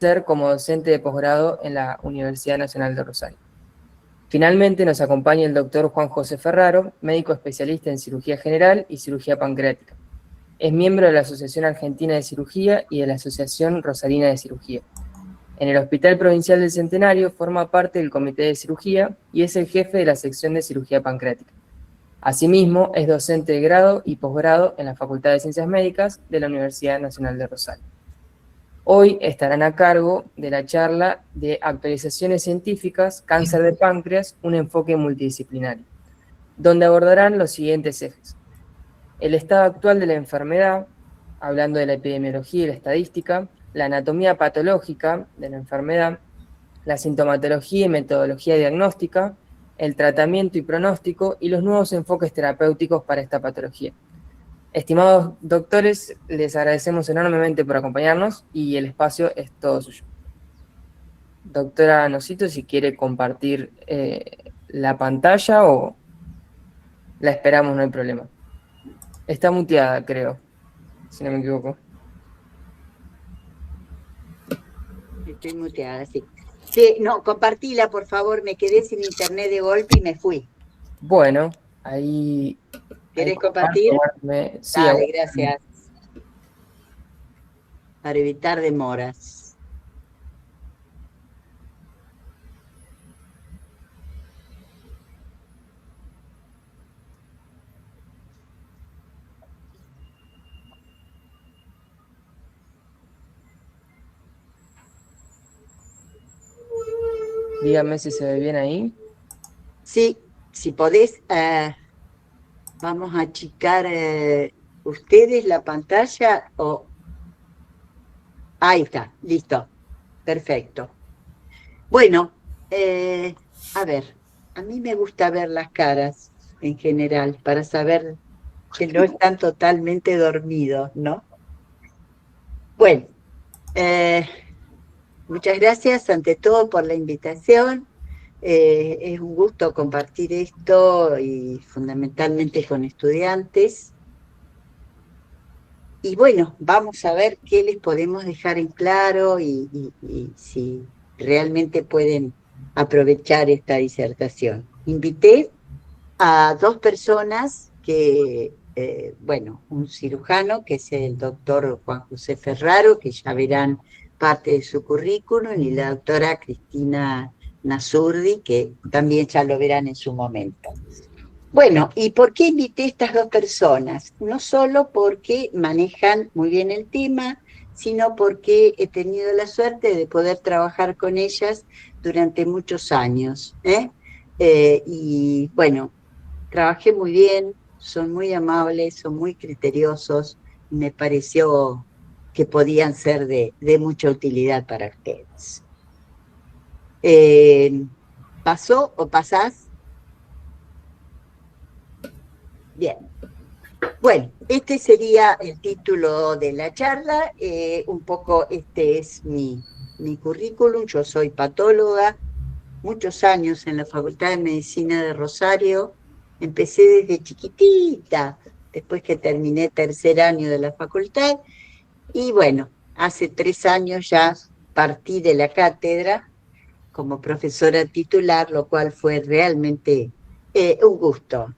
ejercer como docente de posgrado en la Universidad Nacional de Rosario. Finalmente nos acompaña el doctor Juan José Ferraro, médico especialista en cirugía general y cirugía pancreática. Es miembro de la Asociación Argentina de Cirugía y de la Asociación Rosarina de Cirugía. En el Hospital Provincial del Centenario forma parte del Comité de Cirugía y es el jefe de la sección de cirugía pancreática. Asimismo, es docente de grado y posgrado en la Facultad de Ciencias Médicas de la Universidad Nacional de Rosario. Hoy estarán a cargo de la charla de Actualizaciones Científicas, Cáncer de Páncreas, un enfoque multidisciplinario, donde abordarán los siguientes ejes: el estado actual de la enfermedad, hablando de la epidemiología y la estadística, la anatomía patológica de la enfermedad, la sintomatología y metodología diagnóstica, el tratamiento y pronóstico y los nuevos enfoques terapéuticos para esta patología. Estimados doctores, les agradecemos enormemente por acompañarnos y el espacio es todo suyo. Doctora Nosito, si quiere compartir la pantalla o la esperamos, no hay problema. Está muteada, creo, si no me equivoco. Estoy muteada, sí. Sí, no, compartila, por favor, me quedé sin internet de golpe y me fui. Bueno, ahí... ¿Querés compartir? Sí, dale, gracias. Para evitar demoras. Dígame si se ve bien ahí. Sí, si podés, vamos a achicar ustedes la pantalla o... Ahí está, listo, perfecto. Bueno, a ver, a mí me gusta ver las caras en general para saber que no están totalmente dormidos, ¿no? Bueno, muchas gracias ante todo por la invitación. Es un gusto compartir esto y fundamentalmente con estudiantes. Y bueno, vamos a ver qué les podemos dejar en claro y si realmente pueden aprovechar esta disertación. Invité a dos personas que, bueno, un cirujano, que es el doctor Juan José Ferraro, que ya verán parte de su currículum, y la doctora Cristina Nasurdi, que también ya lo verán en su momento. Bueno, ¿y por qué invité a estas dos personas? No solo porque manejan muy bien el tema, sino porque he tenido la suerte de poder trabajar con ellas durante muchos años. Y bueno, trabajé muy bien, son muy amables, son muy criteriosos, y me pareció que podían ser de mucha utilidad para ustedes. ¿Pasó o pasás? Bien. Bueno, este sería el título de la charla. Un poco este es mi currículum. Yo soy patóloga, muchos años en la Facultad de Medicina de Rosario. Empecé desde chiquitita, después que terminé tercer año de la facultad. Y bueno, hace 3 años ya partí de la cátedra como profesora titular, lo cual fue realmente un gusto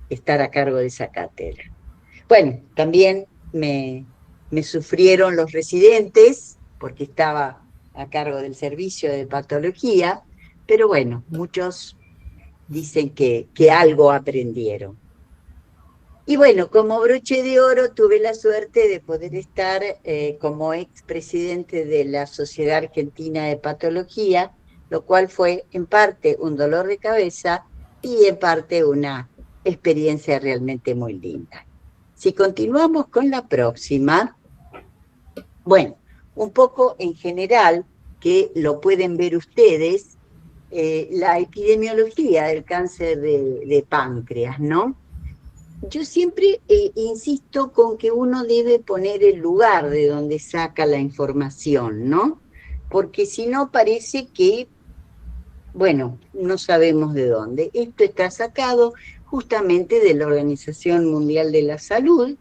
estar a cargo de esa cátedra. Bueno, también me sufrieron los residentes, porque estaba a cargo del servicio de patología, pero bueno, muchos dicen que algo aprendieron. Y bueno, como broche de oro tuve la suerte de poder estar como expresidente de la Sociedad Argentina de Patología, lo cual fue en parte un dolor de cabeza y en parte una experiencia realmente muy linda. Si continuamos con la próxima, bueno, un poco en general, que lo pueden ver ustedes, la epidemiología del cáncer de páncreas, ¿no? Yo siempre insisto con que uno debe poner el lugar de donde saca la información, ¿no? Porque si no parece que, bueno, no sabemos de dónde. Esto está sacado justamente de la Organización Mundial de la Salud,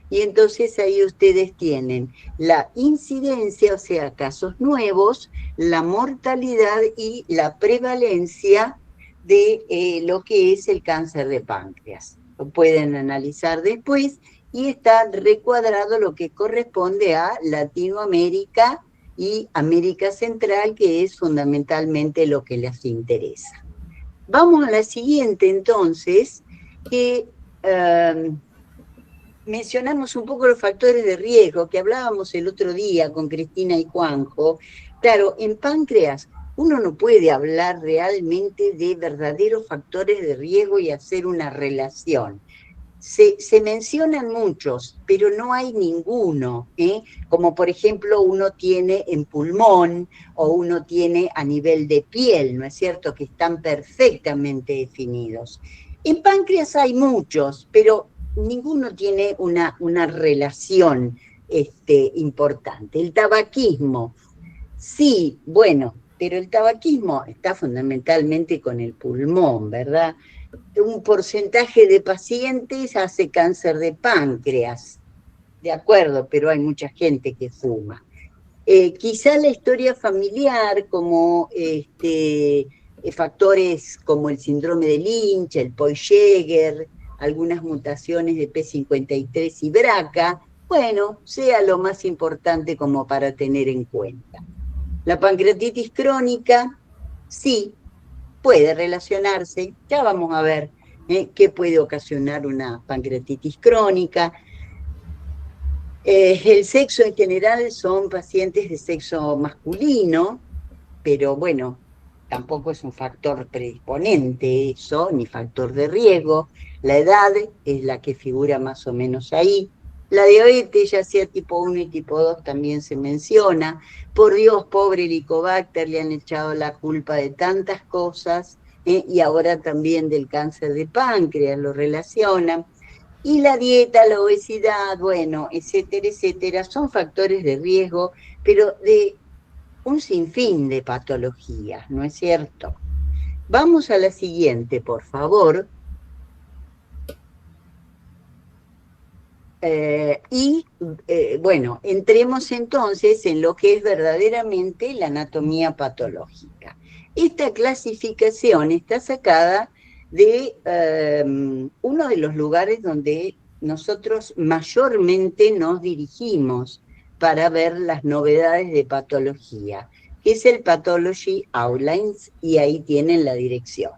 y entonces ahí ustedes tienen la incidencia, o sea, casos nuevos, la mortalidad y la prevalencia de lo que es el cáncer de páncreas. Lo pueden analizar después y está recuadrado lo que corresponde a Latinoamérica y América Central, que es fundamentalmente lo que les interesa. Vamos a la siguiente entonces, que mencionamos un poco los factores de riesgo que hablábamos el otro día con Cristina y Juanjo. Claro, en páncreas uno no puede hablar realmente de verdaderos factores de riesgo y hacer una relación. Se mencionan muchos, pero no hay ninguno, como por ejemplo uno tiene en pulmón o uno tiene a nivel de piel, ¿no es cierto?, que están perfectamente definidos. En páncreas hay muchos, pero ninguno tiene una relación importante. El tabaquismo, sí, bueno, pero el tabaquismo está fundamentalmente con el pulmón, ¿verdad? Un porcentaje de pacientes hace cáncer de páncreas, de acuerdo, pero hay mucha gente que fuma. Quizá la historia familiar, como factores como el síndrome de Lynch, el Poy-Jäger, algunas mutaciones de P53 y BRCA, bueno, sea lo más importante como para tener en cuenta. La pancreatitis crónica, sí, puede relacionarse, ya vamos a ver qué puede ocasionar una pancreatitis crónica. El sexo en general son pacientes de sexo masculino, pero bueno, tampoco es un factor predisponente eso, ni factor de riesgo. La edad es la que figura más o menos ahí. La diabetes, ya sea tipo 1 y tipo 2, también se menciona. Por Dios, pobre Helicobacter, le han echado la culpa de tantas cosas, y ahora también del cáncer de páncreas, lo relacionan. Y la dieta, la obesidad, bueno, etcétera, etcétera, son factores de riesgo, pero de un sinfín de patologías, ¿no es cierto? Vamos a la siguiente, por favor. Bueno, entremos entonces en lo que es verdaderamente la anatomía patológica. Esta clasificación está sacada de uno de los lugares donde nosotros mayormente nos dirigimos para ver las novedades de patología, que es el Pathology Outlines, y ahí tienen la dirección.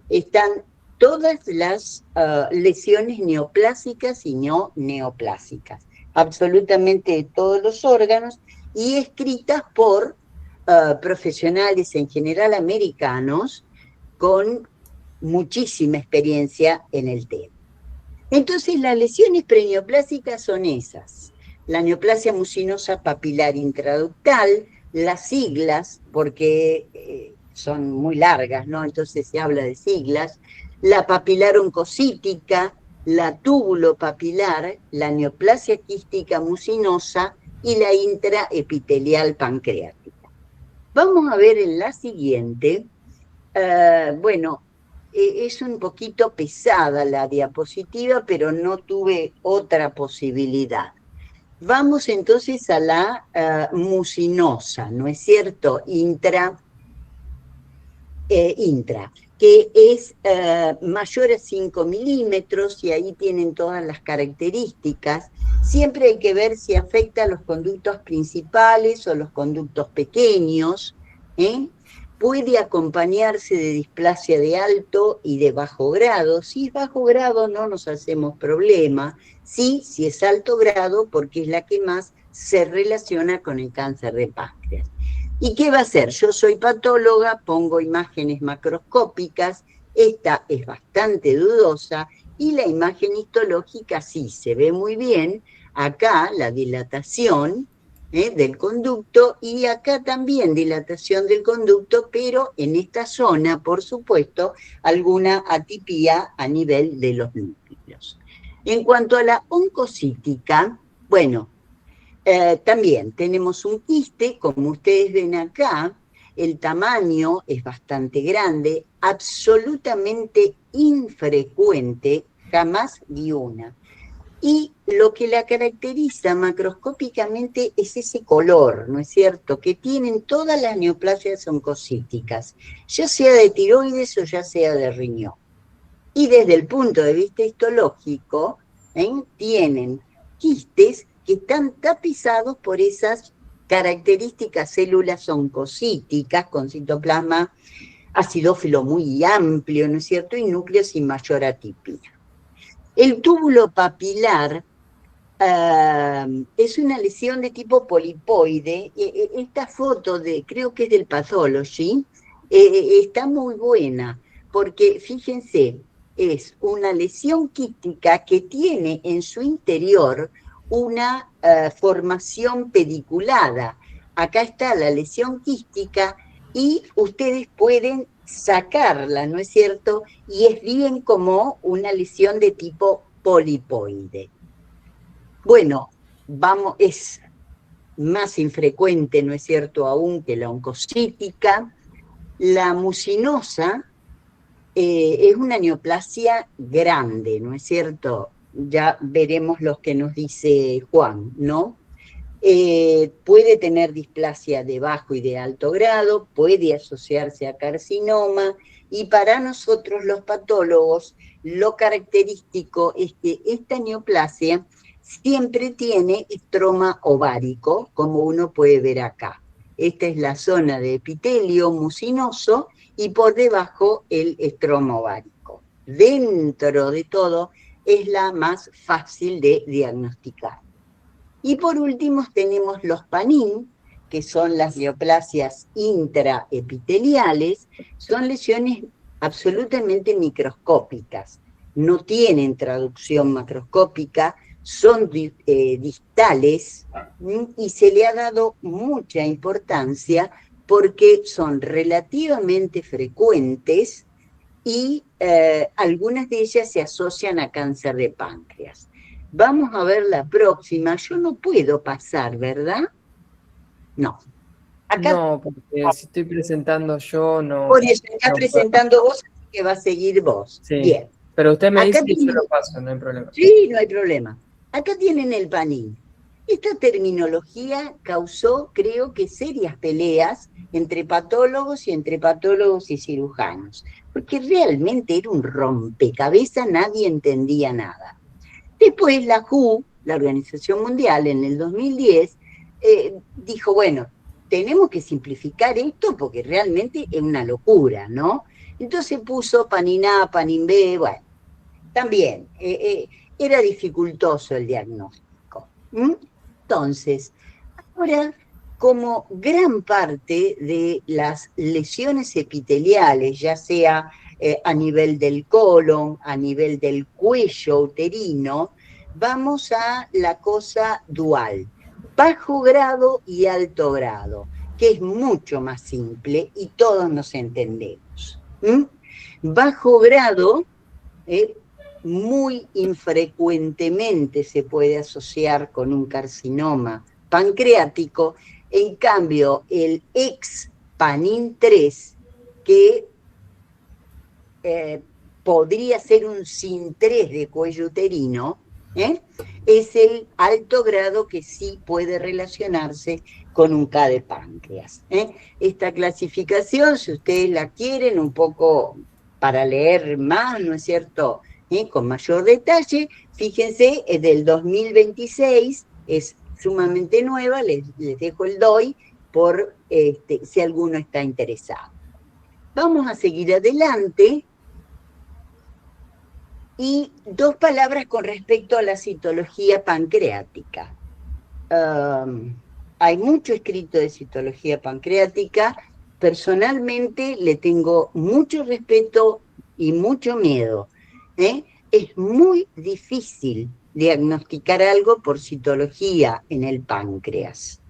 Están todas las lesiones neoplásicas y no neoplásicas, absolutamente todos los órganos, y escritas por profesionales en general americanos con muchísima experiencia en el tema. Entonces, las lesiones preneoplásicas son esas: la neoplasia mucinosa papilar intraductal, las siglas, porque son muy largas, ¿no? Entonces se habla de siglas, la papilar oncocítica, la túbulo papilar, la neoplasia quística mucinosa y la intraepitelial pancreática. Vamos a ver en la siguiente, bueno, es un poquito pesada la diapositiva, pero no tuve otra posibilidad. Vamos entonces a la mucinosa, ¿no es cierto? Intra, que es mayor a 5 milímetros, y ahí tienen todas las características. Siempre hay que ver si afecta a los conductos principales o los conductos pequeños, Puede acompañarse de displasia de alto y de bajo grado. Si es bajo grado no nos hacemos problema. Sí, si es alto grado, porque es la que más se relaciona con el cáncer de páncreas. ¿Y qué va a hacer? Yo soy patóloga, pongo imágenes macroscópicas, esta es bastante dudosa, y la imagen histológica sí se ve muy bien. Acá la dilatación del conducto, y acá también dilatación del conducto, pero en esta zona, por supuesto, alguna atipía a nivel de los núcleos. En cuanto a la oncocítica, bueno, también tenemos un quiste, como ustedes ven acá, el tamaño es bastante grande, absolutamente infrecuente, jamás vi una. y lo que la caracteriza macroscópicamente es ese color, ¿no es cierto?, que tienen todas las neoplasias oncocíticas, ya sea de tiroides o ya sea de riñón. Y desde el punto de vista histológico, tienen quistes que están tapizados por esas características células oncocíticas con citoplasma acidófilo muy amplio, ¿no es cierto?, y núcleos sin mayor atipia. El túbulo papilar es una lesión de tipo polipoide. Esta foto, creo que es del Pathology, está muy buena, porque fíjense, es una lesión quística que tiene en su interior una formación pediculada. Acá está la lesión quística y ustedes pueden sacarla, ¿no es cierto? Y es bien como una lesión de tipo polipoide. Bueno, es más infrecuente, ¿no es cierto?, aún que la oncocítica. La mucinosa es una neoplasia grande, ¿no es cierto? Ya veremos los que nos dice Juan, ¿no? Puede tener displasia de bajo y de alto grado, puede asociarse a carcinoma, y para nosotros los patólogos lo característico es que esta neoplasia siempre tiene estroma ovárico, como uno puede ver acá. Esta es la zona de epitelio mucinoso y por debajo el estroma ovárico. Dentro de todo es la más fácil de diagnosticar. Y por último tenemos los PANIN, que son las neoplasias intraepiteliales. Son lesiones absolutamente microscópicas, no tienen traducción macroscópica, son distales, y se le ha dado mucha importancia porque son relativamente frecuentes y algunas de ellas se asocian a cáncer de páncreas. Vamos a ver la próxima. Yo no puedo pasar, ¿verdad? No. Acá, no, porque si estoy presentando yo, no. Por eso, estás presentando vos, así que va a seguir vos. Sí. Bien. Pero usted me Acá dice y yo lo paso, no hay problema. Sí, no hay problema. Acá tienen el PANIN. Esta terminología causó, creo que, serias peleas entre patólogos y cirujanos, porque realmente era un rompecabezas, nadie entendía nada. Después la WHO, la Organización Mundial, en el 2010, dijo, bueno, tenemos que simplificar esto porque realmente es una locura, ¿no? Entonces puso PANIN A, PANIN B, bueno, también era dificultoso el diagnóstico. Entonces, ahora, como gran parte de las lesiones epiteliales, ya sea a nivel del colon, a nivel del cuello uterino, vamos a la cosa dual, bajo grado y alto grado, que es mucho más simple y todos nos entendemos. Bajo grado, muy infrecuentemente se puede asociar con un carcinoma pancreático. En cambio, el ex-PANIN 3, que podría ser un SIN3 de cuello uterino, es el alto grado que sí puede relacionarse con un K de páncreas. Esta clasificación, si ustedes la quieren, un poco para leer más, ¿no es cierto?, con mayor detalle, fíjense, es del 2026, es sumamente nueva, les dejo el DOI por si alguno está interesado. Vamos a seguir adelante. Y dos palabras con respecto a la citología pancreática. Hay mucho escrito de citología pancreática. Personalmente le tengo mucho respeto y mucho miedo. Es muy difícil diagnosticar algo por citología en el páncreas.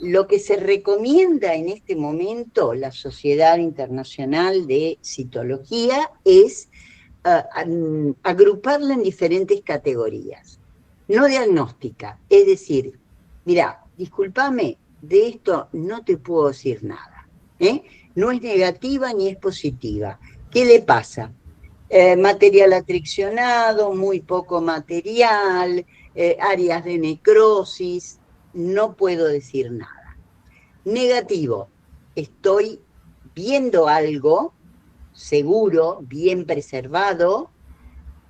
Lo que se recomienda en este momento, la Sociedad Internacional de Citología, es agruparla en diferentes categorías. No diagnóstica, es decir, mirá, discúlpame, de esto no te puedo decir nada. No es negativa ni es positiva. ¿Qué le pasa? Material atriccionado, muy poco material, áreas de necrosis, no puedo decir nada. Negativo, estoy viendo algo seguro, bien preservado,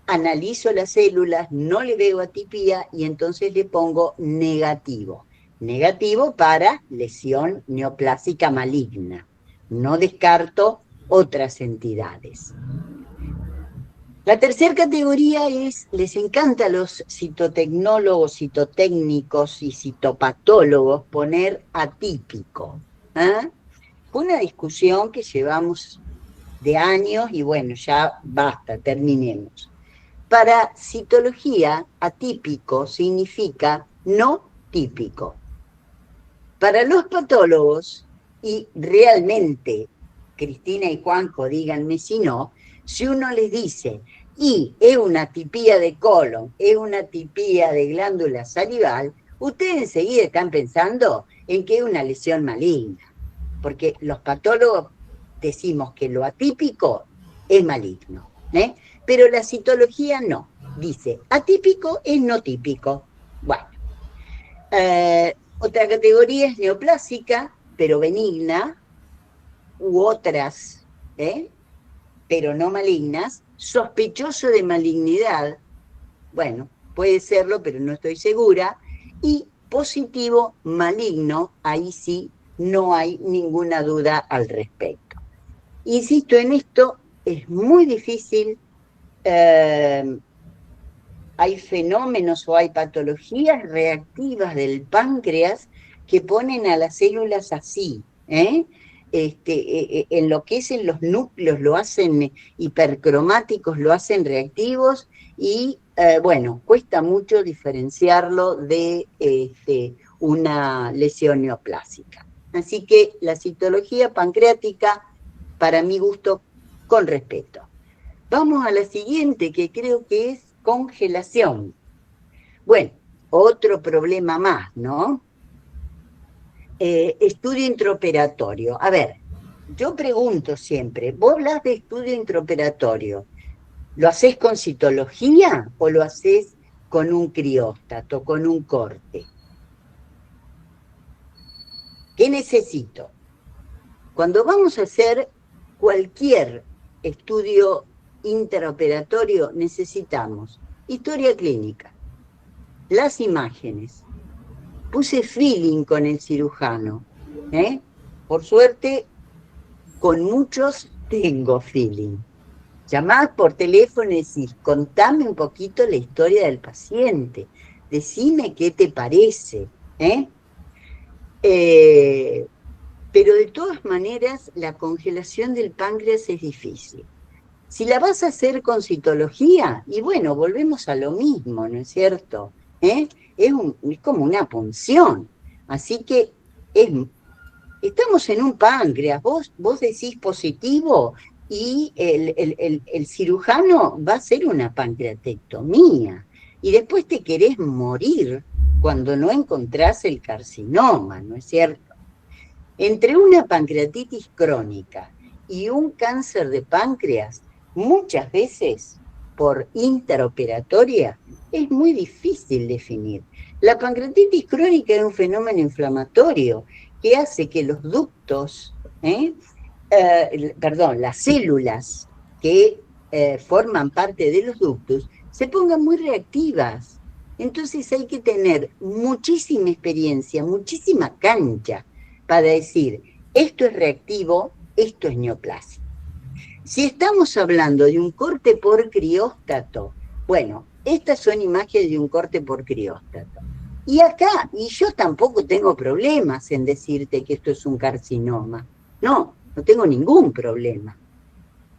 analizo las células, no le veo atipía y entonces le pongo negativo. Negativo para lesión neoplásica maligna. No descarto otras entidades. La tercera categoría es, les encanta a los citotecnólogos, citotécnicos y citopatólogos poner atípico. Fue una discusión que llevamos de años y bueno, ya basta, terminemos. Para citología, atípico significa no típico. Para los patólogos, y realmente, Cristina y Juanjo, díganme si no, si uno les dice, y es una atipía de colon, es una atipía de glándula salival, ustedes enseguida están pensando en que es una lesión maligna, porque los patólogos decimos que lo atípico es maligno, pero la citología no, dice atípico es no típico. Bueno, otra categoría es neoplásica, pero benigna, u otras, pero no malignas, sospechoso de malignidad, bueno, puede serlo, pero no estoy segura, y positivo maligno, ahí sí no hay ninguna duda al respecto. Insisto en esto, es muy difícil, hay fenómenos o hay patologías reactivas del páncreas que ponen a las células así, enloquecen los núcleos, lo hacen hipercromáticos, lo hacen reactivos y, bueno, cuesta mucho diferenciarlo de una lesión neoplásica. Así que la citología pancreática, para mi gusto, con respeto. Vamos a la siguiente, que creo que es congelación. Bueno, otro problema más, ¿no? Estudio intraoperatorio. A ver, yo pregunto siempre, vos hablas de estudio intraoperatorio, ¿lo hacés con citología o lo hacés con un crióstato, con un corte? ¿Qué necesito? Cuando vamos a hacer cualquier estudio intraoperatorio necesitamos historia clínica, las imágenes. Puse feeling con el cirujano. Por suerte, con muchos tengo feeling. Llamás por teléfono y decís, contame un poquito la historia del paciente. Decime qué te parece. Pero de todas maneras, la congelación del páncreas es difícil. Si la vas a hacer con citología, y bueno, volvemos a lo mismo, ¿no es cierto? Es como una punción. Así que estamos en un páncreas, vos decís positivo y el cirujano va a hacer una pancreatectomía. Y después te querés morir cuando no encontrás el carcinoma, ¿no es cierto? Entre una pancreatitis crónica y un cáncer de páncreas, muchas veces por interoperatoria, es muy difícil definir. La pancreatitis crónica es un fenómeno inflamatorio que hace que los ductos, las células que forman parte de los ductos, se pongan muy reactivas. Entonces hay que tener muchísima experiencia, muchísima cancha para decir, esto es reactivo, esto es neoplásico. Si estamos hablando de un corte por crióstato, bueno, estas son imágenes de un corte por crióstato. Y acá, y yo tampoco tengo problemas en decirte que esto es un carcinoma. No tengo ningún problema.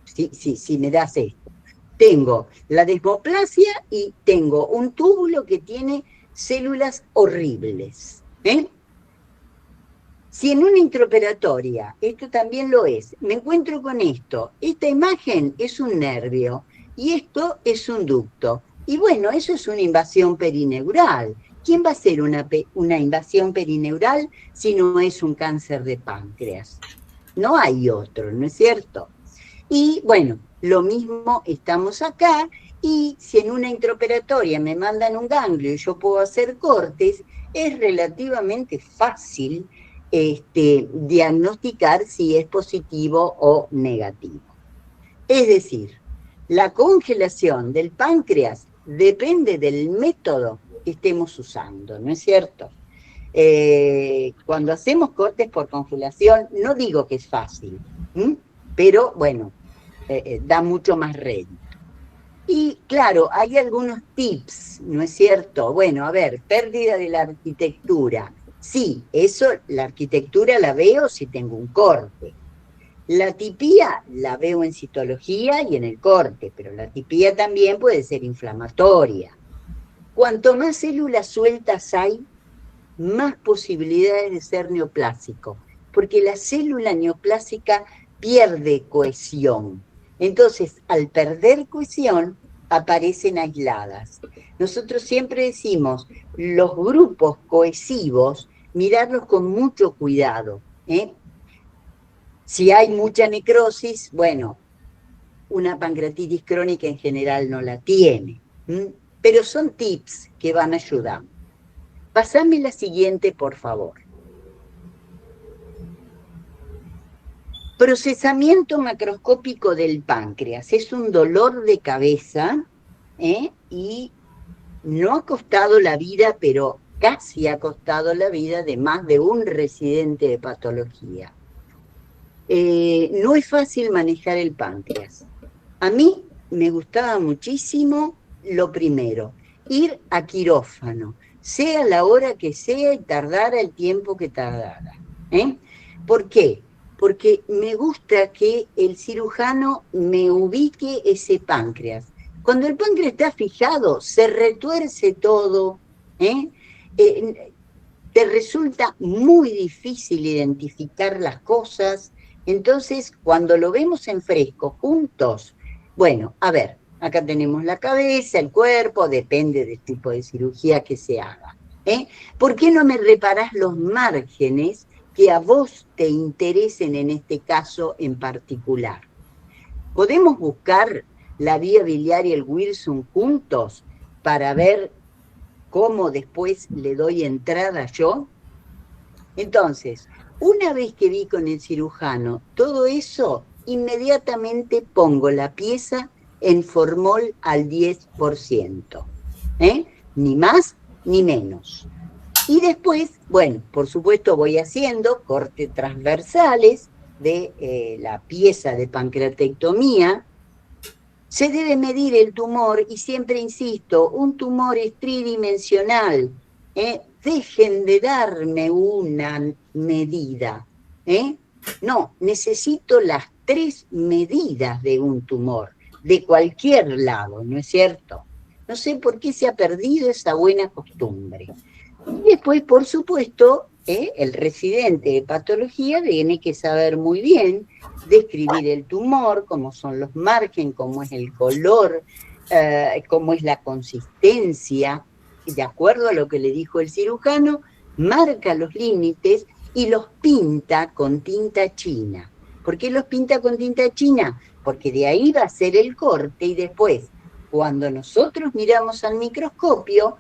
Si me das esto. Tengo la desmoplasia y tengo un túbulo que tiene células horribles. Si en una intraoperatoria, esto también lo es, me encuentro con esto, esta imagen es un nervio y esto es un ducto. Y bueno, eso es una invasión perineural. ¿Quién va a hacer una invasión perineural si no es un cáncer de páncreas? No hay otro, ¿no es cierto? Y bueno, lo mismo estamos acá, y si en una intraoperatoria me mandan un ganglio y yo puedo hacer cortes, es relativamente fácil diagnosticar si es positivo o negativo. Es decir, la congelación del páncreas depende del método que estemos usando, ¿no es cierto? Cuando hacemos cortes por congelación, no digo que es fácil, pero bueno, da mucho más rédito. Y claro, hay algunos tips, ¿no es cierto? Bueno, a ver, pérdida de la arquitectura. Sí, eso, la arquitectura la veo si tengo un corte. La tipía la veo en citología y en el corte, pero la tipía también puede ser inflamatoria. Cuanto más células sueltas hay, más posibilidades de ser neoplásico, porque la célula neoplásica pierde cohesión. Entonces, al perder cohesión, aparecen aisladas. Nosotros siempre decimos, los grupos cohesivos, mirarlos con mucho cuidado. Si hay mucha necrosis, bueno, una pancreatitis crónica en general no la tiene, pero son tips que van a ayudar. Pásame la siguiente, por favor. Procesamiento macroscópico del páncreas. Es un dolor de cabeza, y no ha costado la vida, pero casi ha costado la vida de más de un residente de patología. No es fácil manejar el páncreas. A mí me gustaba muchísimo lo primero, ir a quirófano, sea la hora que sea y tardara el tiempo que tardara. ¿Por qué? Porque me gusta que el cirujano me ubique ese páncreas. Cuando el páncreas está fijado, se retuerce todo, te resulta muy difícil identificar las cosas. Entonces, cuando lo vemos en fresco, juntos, bueno, a ver, acá tenemos la cabeza, el cuerpo, depende del tipo de cirugía que se haga. ¿Por qué no me reparás los márgenes que a vos te interesen en este caso en particular? ¿Podemos buscar la vía biliar y el Wilson juntos para ver cómo después le doy entrada yo? Entonces, una vez que vi con el cirujano todo eso, inmediatamente pongo la pieza en formol al 10%, ni más ni menos. Y después, bueno, por supuesto voy haciendo cortes transversales de la pieza de pancreatectomía. Se debe medir el tumor y siempre insisto, un tumor es tridimensional. Dejen de darme una medida. No, necesito las 3 medidas de un tumor, de cualquier lado, ¿no es cierto? No sé por qué se ha perdido esa buena costumbre. Y después, por supuesto, el residente de patología tiene que saber muy bien describir el tumor, cómo son los márgenes, cómo es el color, cómo es la consistencia. De acuerdo a lo que le dijo el cirujano, marca los límites y los pinta con tinta china. ¿Por qué los pinta con tinta china? Porque de ahí va a ser el corte y después, cuando nosotros miramos al microscopio,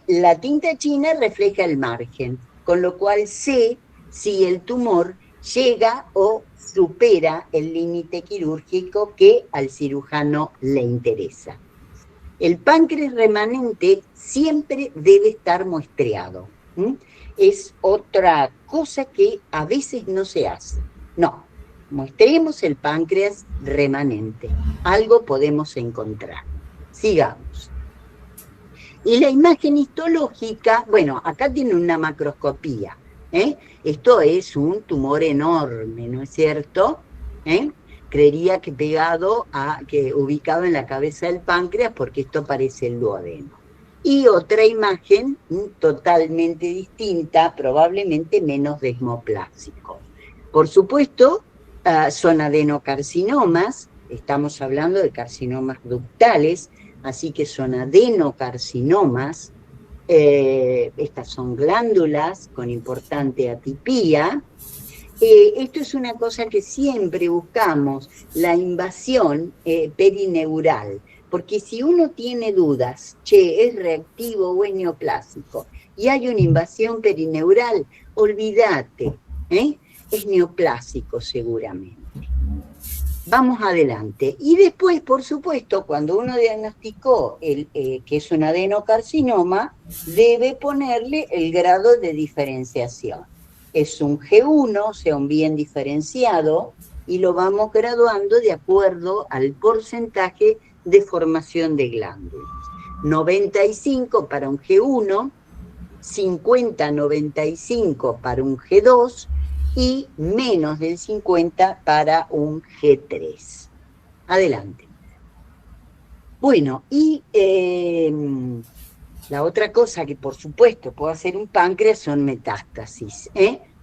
la tinta china refleja el margen, con lo cual sé si el tumor llega o supera el límite quirúrgico que al cirujano le interesa. El páncreas remanente siempre debe estar muestreado. Es otra cosa que a veces no se hace. No, muestremos el páncreas remanente. Algo podemos encontrar. Sigamos. Y la imagen histológica, bueno, acá tiene una macroscopía. Esto es un tumor enorme, ¿no es cierto? Creería que ubicado en la cabeza del páncreas, porque esto parece el duodeno. Y otra imagen totalmente distinta, probablemente menos desmoplásico. Por supuesto, son adenocarcinomas, estamos hablando de carcinomas ductales, así que son adenocarcinomas. Estas son glándulas con importante atipía. Esto es una cosa que siempre buscamos, la invasión perineural, porque si uno tiene dudas, che, ¿es reactivo o es neoplásico? Y hay una invasión perineural, olvídate, es neoplásico seguramente. Vamos adelante. Y después, por supuesto, cuando uno diagnosticó que es un adenocarcinoma, debe ponerle el grado de diferenciación. Es un G1, o sea, un bien diferenciado, y lo vamos graduando de acuerdo al porcentaje de formación de glándulas. 95 para un G1, 50-95 para un G2, y menos del 50 para un G3. Adelante. Bueno, y la otra cosa que por supuesto puede hacer un páncreas son metástasis.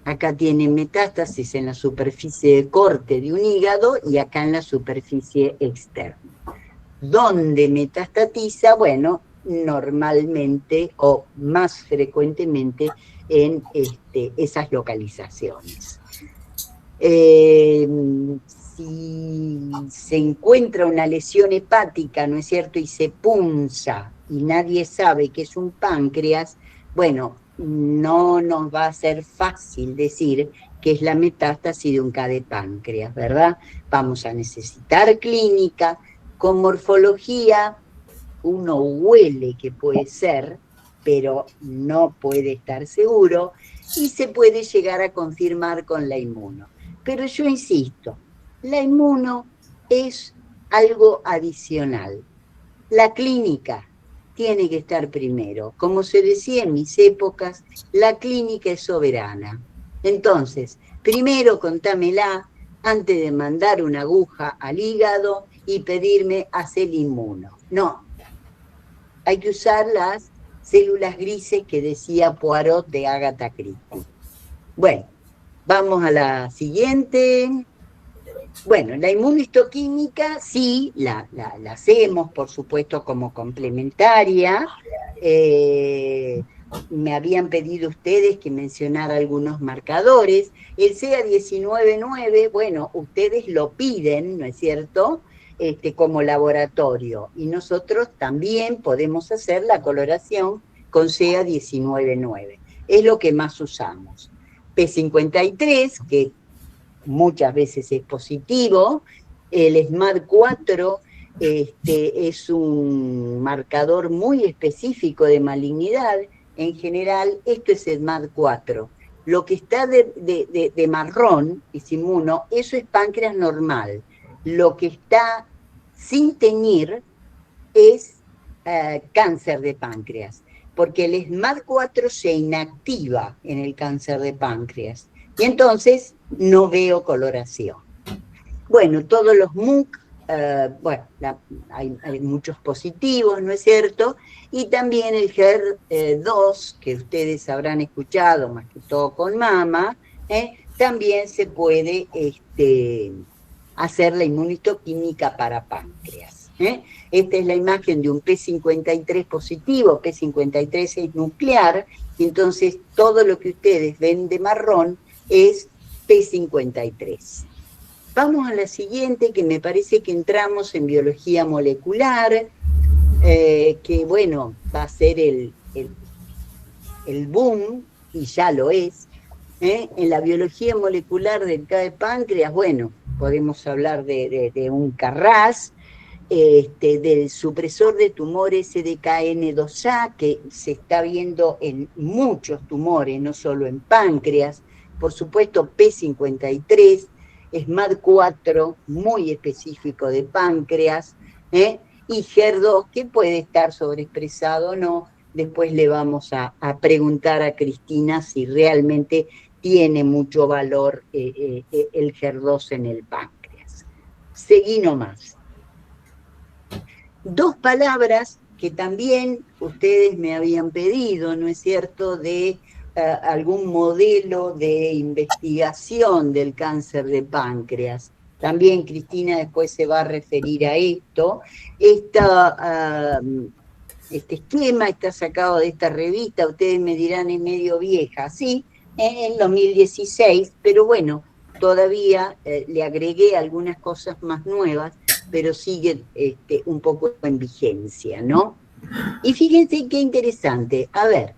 Acá tiene metástasis en la superficie de corte de un hígado y acá en la superficie externa. ¿Dónde metastatiza? Bueno, normalmente o más frecuentemente en esas localizaciones. Si se encuentra una lesión hepática, ¿no es cierto?, y se punza y nadie sabe que es un páncreas, bueno, no nos va a ser fácil decir que es la metástasis de un K de páncreas, ¿verdad? Vamos a necesitar clínica, con morfología, uno huele que puede ser, pero no puede estar seguro, y se puede llegar a confirmar con la inmuno. Pero yo insisto, la inmuno es algo adicional. La clínica tiene que estar primero. Como se decía en mis épocas, la clínica es soberana. Entonces, primero contámela antes de mandar una aguja al hígado y pedirme hacer inmuno. No, hay que usar las células grises que decía Poirot de Agatha Christie. Bueno, vamos a la siguiente. Bueno, la inmunohistoquímica sí, la hacemos, por supuesto, como complementaria. Me habían pedido ustedes que mencionara algunos marcadores. El CA19-9, bueno, ustedes lo piden, ¿no es cierto?, como laboratorio. Y nosotros también podemos hacer la coloración con CA19-9. Es lo que más usamos. P53, que muchas veces es positivo. El SMAD4 es un marcador muy específico de malignidad. En general, esto es SMAD4. Lo que está de marrón, es inmuno, eso es páncreas normal. Lo que está sin teñir es cáncer de páncreas, porque el SMAD4 se inactiva en el cáncer de páncreas. Y entonces no veo coloración. Bueno, todos los MUC, bueno, hay muchos positivos, ¿no es cierto? Y también el HER2, que ustedes habrán escuchado, más que todo con mama, también se puede hacer la inmunohistoquímica para páncreas. Esta es la imagen de un P53 positivo. P53 es nuclear, y entonces todo lo que ustedes ven de marrón es P53. Vamos a la siguiente, que me parece que entramos en biología molecular, que bueno, va a ser el boom, y ya lo es. En la biología molecular del K de páncreas, bueno, podemos hablar de un CARRAS, del supresor de tumores SDKN2A, que se está viendo en muchos tumores, no solo en páncreas. Por supuesto, P53, SMAD4, muy específico de páncreas, y HER2, que puede estar sobreexpresado o no. Después le vamos a preguntar a Cristina si realmente tiene mucho valor el HER2 en el páncreas. Seguí nomás. Dos palabras que también ustedes me habían pedido, ¿no es cierto?, de algún modelo de investigación del cáncer de páncreas. También Cristina después se va a referir a esto. Este esquema está sacado de esta revista, ustedes me dirán es medio vieja, sí, en 2016, pero bueno, todavía le agregué algunas cosas más nuevas, pero sigue un poco en vigencia, ¿no? Y fíjense qué interesante. A ver,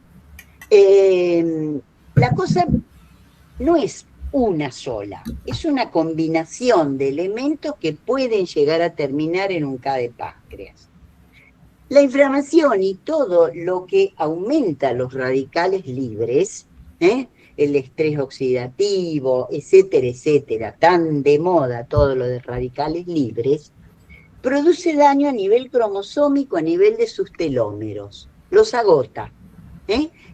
la cosa no es una sola, es una combinación de elementos que pueden llegar a terminar en un K de páncreas. La inflamación y todo lo que aumenta los radicales libres, el estrés oxidativo, etcétera, etcétera, tan de moda todo lo de radicales libres, produce daño a nivel cromosómico, a nivel de sus telómeros, los agota.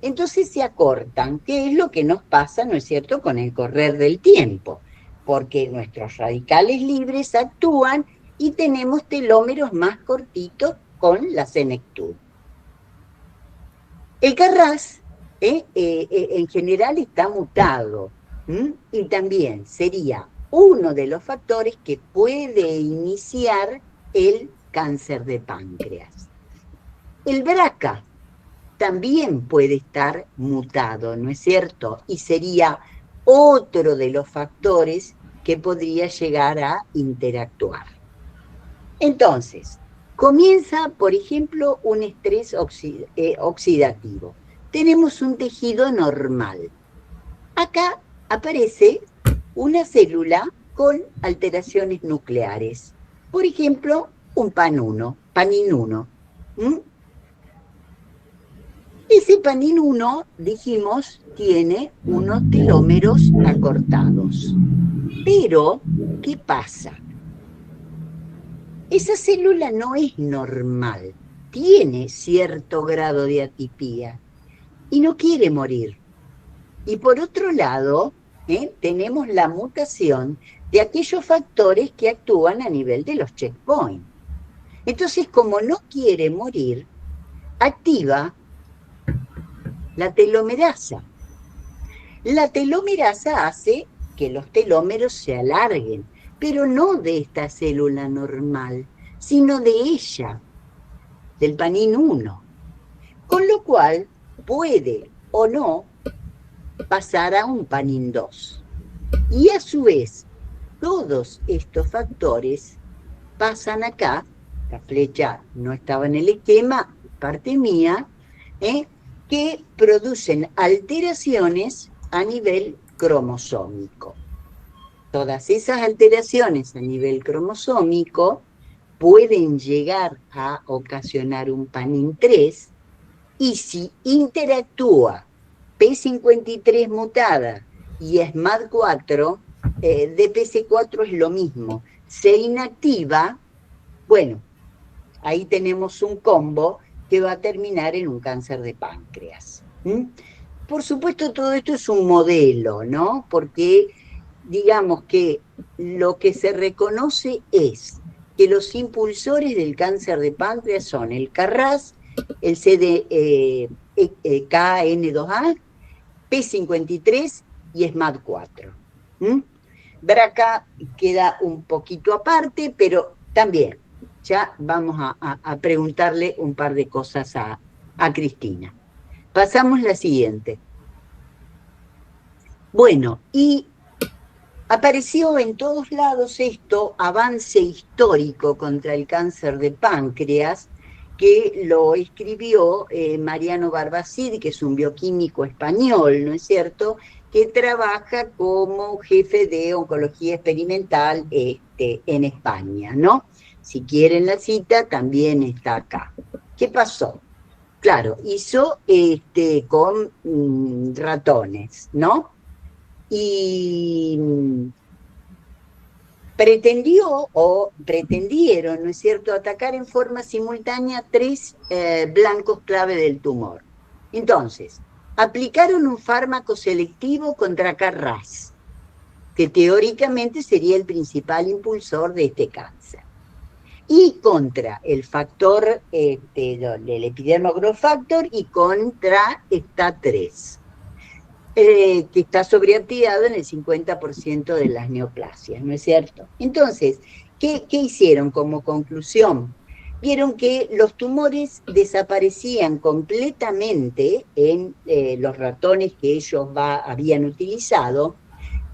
Entonces se acortan, que es lo que nos pasa, ¿no es cierto?, con el correr del tiempo, porque nuestros radicales libres actúan y tenemos telómeros más cortitos con la senectud. El Carras en general está mutado, y también sería uno de los factores que puede iniciar el cáncer de páncreas. El BRCA también puede estar mutado, ¿no es cierto? Y sería otro de los factores que podría llegar a interactuar. Entonces, comienza, por ejemplo, un estrés oxidativo. Tenemos un tejido normal. Acá aparece una célula con alteraciones nucleares. Por ejemplo, un panin-1. Ese panin-1, dijimos, tiene unos telómeros acortados. Pero, ¿qué pasa? Esa célula no es normal, tiene cierto grado de atipía y no quiere morir. Y por otro lado, tenemos la mutación de aquellos factores que actúan a nivel de los checkpoints. Entonces, como no quiere morir, activa la telomerasa. La telomerasa hace que los telómeros se alarguen, pero no de esta célula normal, sino de ella, del panin-1. Con lo cual puede o no pasar a un panin-2. Y a su vez, todos estos factores pasan acá, la flecha no estaba en el esquema, parte mía, que producen alteraciones a nivel cromosómico. Todas esas alteraciones a nivel cromosómico pueden llegar a ocasionar un panin-3 y si interactúa P53 mutada y SMAD4, DPC4 es lo mismo, se inactiva, bueno, ahí tenemos un combo que va a terminar en un cáncer de páncreas. Por supuesto, todo esto es un modelo, ¿no? Porque digamos que lo que se reconoce es que los impulsores del cáncer de páncreas son el Carras, el KN2A, P53 y SMAD4. BRCA queda un poquito aparte, pero también ya vamos a preguntarle un par de cosas a Cristina. Pasamos la siguiente. Bueno, y apareció en todos lados esto, avance histórico contra el cáncer de páncreas, que lo escribió Mariano Barbacid, que es un bioquímico español, ¿no es cierto?, que trabaja como jefe de oncología experimental en España, ¿no? Si quieren la cita, también está acá. ¿Qué pasó? Claro, hizo con ratones, ¿no? Y pretendieron, ¿no es cierto?, atacar en forma simultánea 3 blancos clave del tumor. Entonces, aplicaron un fármaco selectivo contra Carras, que teóricamente sería el principal impulsor de este cáncer, y contra el factor del epidermo growth factor y contra STA3. Que está sobreactivado en el 50% de las neoplasias, ¿no es cierto? Entonces, ¿qué hicieron como conclusión? Vieron que los tumores desaparecían completamente en los ratones que ellos habían utilizado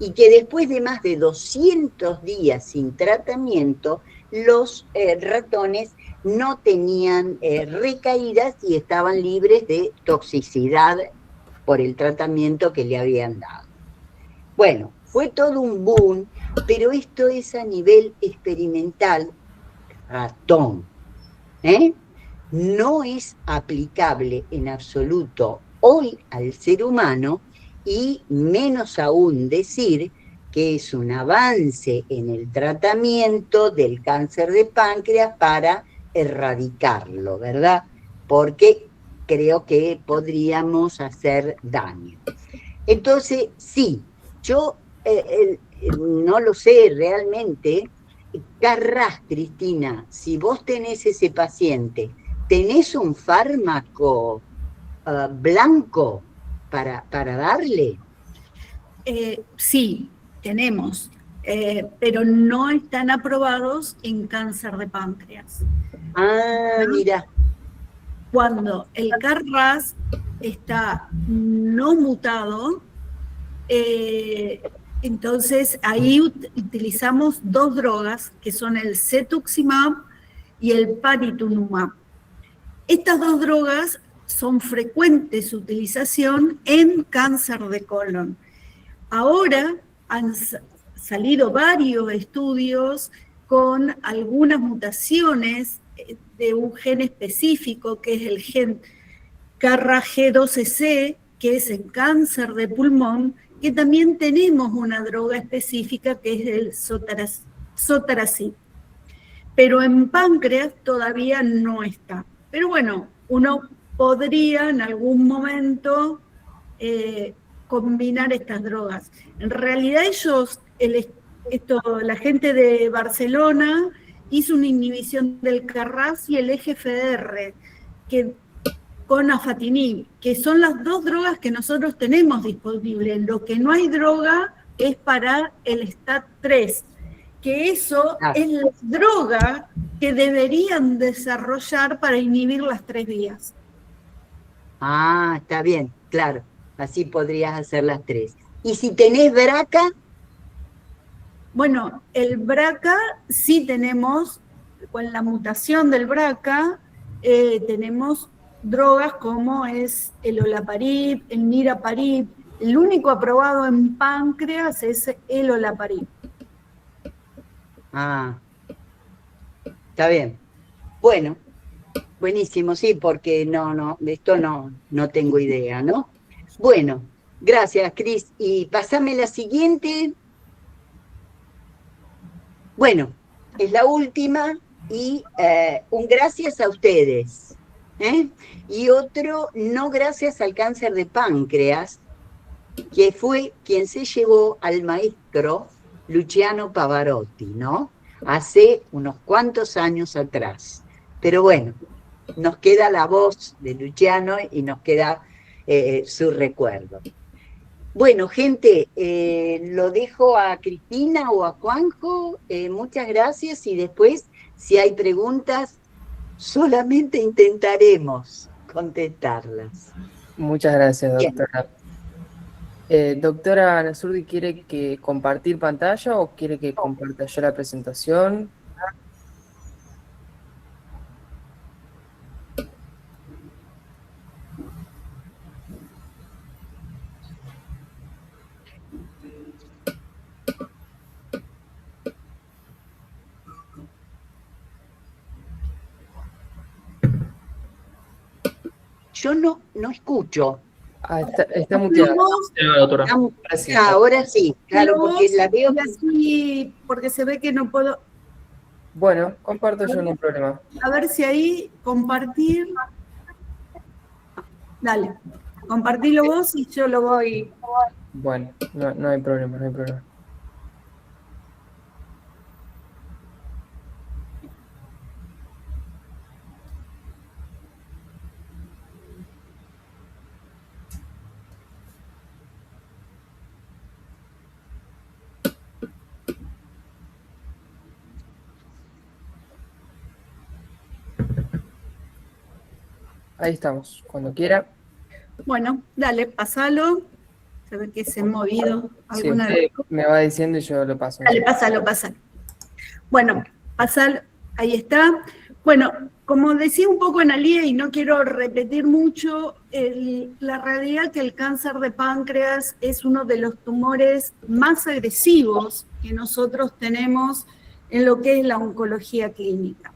y que después de más de 200 días sin tratamiento, los ratones no tenían recaídas y estaban libres de toxicidad por el tratamiento que le habían dado. Bueno, fue todo un boom, pero esto es a nivel experimental, ratón, ¿eh? No es aplicable en absoluto hoy al ser humano y menos aún decir que es un avance en el tratamiento del cáncer de páncreas para erradicarlo, ¿verdad? Porque creo que podríamos hacer daño. Entonces, sí, yo no lo sé realmente. Carras, Cristina, si vos tenés ese paciente, ¿tenés un fármaco blanco para darle? Sí, tenemos, pero no están aprobados en cáncer de páncreas. Ah, mira. Cuando el CAR-RAS está no mutado, entonces ahí utilizamos dos drogas, que son el cetuximab y el panitumumab. Estas dos drogas son frecuentes su utilización en cáncer de colon. Ahora han salido varios estudios con algunas mutaciones de un gen específico, que es el gen KRAS-G12C, que es en cáncer de pulmón, que también tenemos una droga específica que es el sotorasib. Pero en páncreas todavía no está. Pero bueno, uno podría en algún momento combinar estas drogas. En realidad la gente de Barcelona hizo una inhibición del CARRAS y el EGFR, con afatinib, que son las dos drogas que nosotros tenemos disponibles. Lo que no hay droga es para el STAT3, que eso es la droga que deberían desarrollar para inhibir las tres vías. Ah, está bien, claro, así podrías hacer las tres. ¿Y si tenés BRCA? Bueno, el BRCA sí tenemos, con la mutación del BRCA, tenemos drogas como es el olaparib, el niraparib. El único aprobado en páncreas es el olaparib. Ah, está bien. Bueno, buenísimo, sí, porque de esto no tengo idea, ¿no? Bueno, gracias, Cris. Y pasame la siguiente. Bueno, es la última y un gracias a ustedes. Y otro no gracias al cáncer de páncreas, que fue quien se llevó al maestro Luciano Pavarotti, ¿no? Hace unos cuantos años atrás. Pero bueno, nos queda la voz de Luciano y nos queda su recuerdo. Bueno, gente, lo dejo a Cristina o a Juanjo. Muchas gracias y después, si hay preguntas, solamente intentaremos contestarlas. Muchas gracias, Bien. doctora. Doctora Anazurdi, ¿quiere que compartir pantalla o quiere que comparta yo la presentación? Yo no escucho. Ah, está muteada. Doctora. Ahora sí, claro, porque la veo. Así, porque se ve que no puedo. Bueno, comparto yo, no hay problema. A ver si ahí compartir. Dale, compartilo vos y yo lo voy. Bueno, no hay problema, no hay problema. Ahí estamos, cuando quiera. Bueno, dale, pasalo. Se ve que se ha movido Sí, alguna usted me va diciendo y yo lo paso. Dale, pásalo. Bueno, pasar, ahí está. Bueno, como decía un poco Analía, y no quiero repetir mucho, la realidad que el cáncer de páncreas es uno de los tumores más agresivos que nosotros tenemos en lo que es la oncología clínica.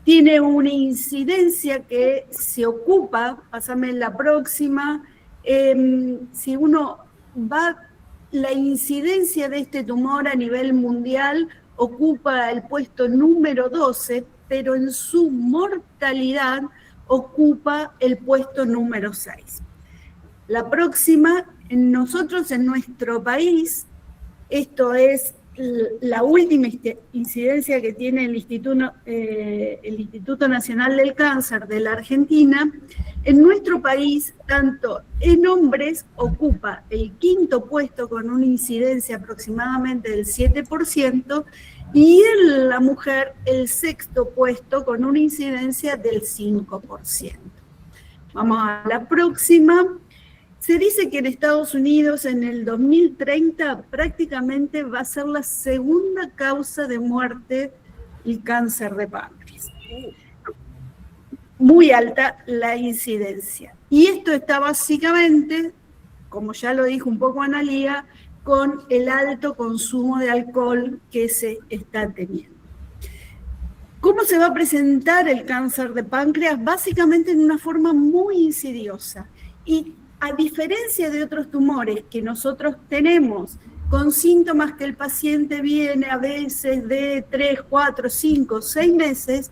Tiene una incidencia que se ocupa, pásame la próxima, si uno va, la incidencia de este tumor a nivel mundial ocupa el puesto número 12, pero en su mortalidad ocupa el puesto número 6. La próxima, nosotros en nuestro país, esto es la última incidencia que tiene el Instituto Nacional del Cáncer de la Argentina, en nuestro país, tanto en hombres, ocupa el 5º puesto con una incidencia aproximadamente del 7%, y en la mujer el 6º puesto con una incidencia del 5%. Vamos a la próxima. Se dice que en Estados Unidos en el 2030 prácticamente va a ser la segunda causa de muerte el cáncer de páncreas. Muy alta la incidencia. Y esto está básicamente, como ya lo dijo un poco Analía, con el alto consumo de alcohol que se está teniendo. ¿Cómo se va a presentar el cáncer de páncreas? Básicamente en una forma muy insidiosa. Y a diferencia de otros tumores que nosotros tenemos con síntomas que el paciente viene a veces de 3, 4, 5, 6 meses,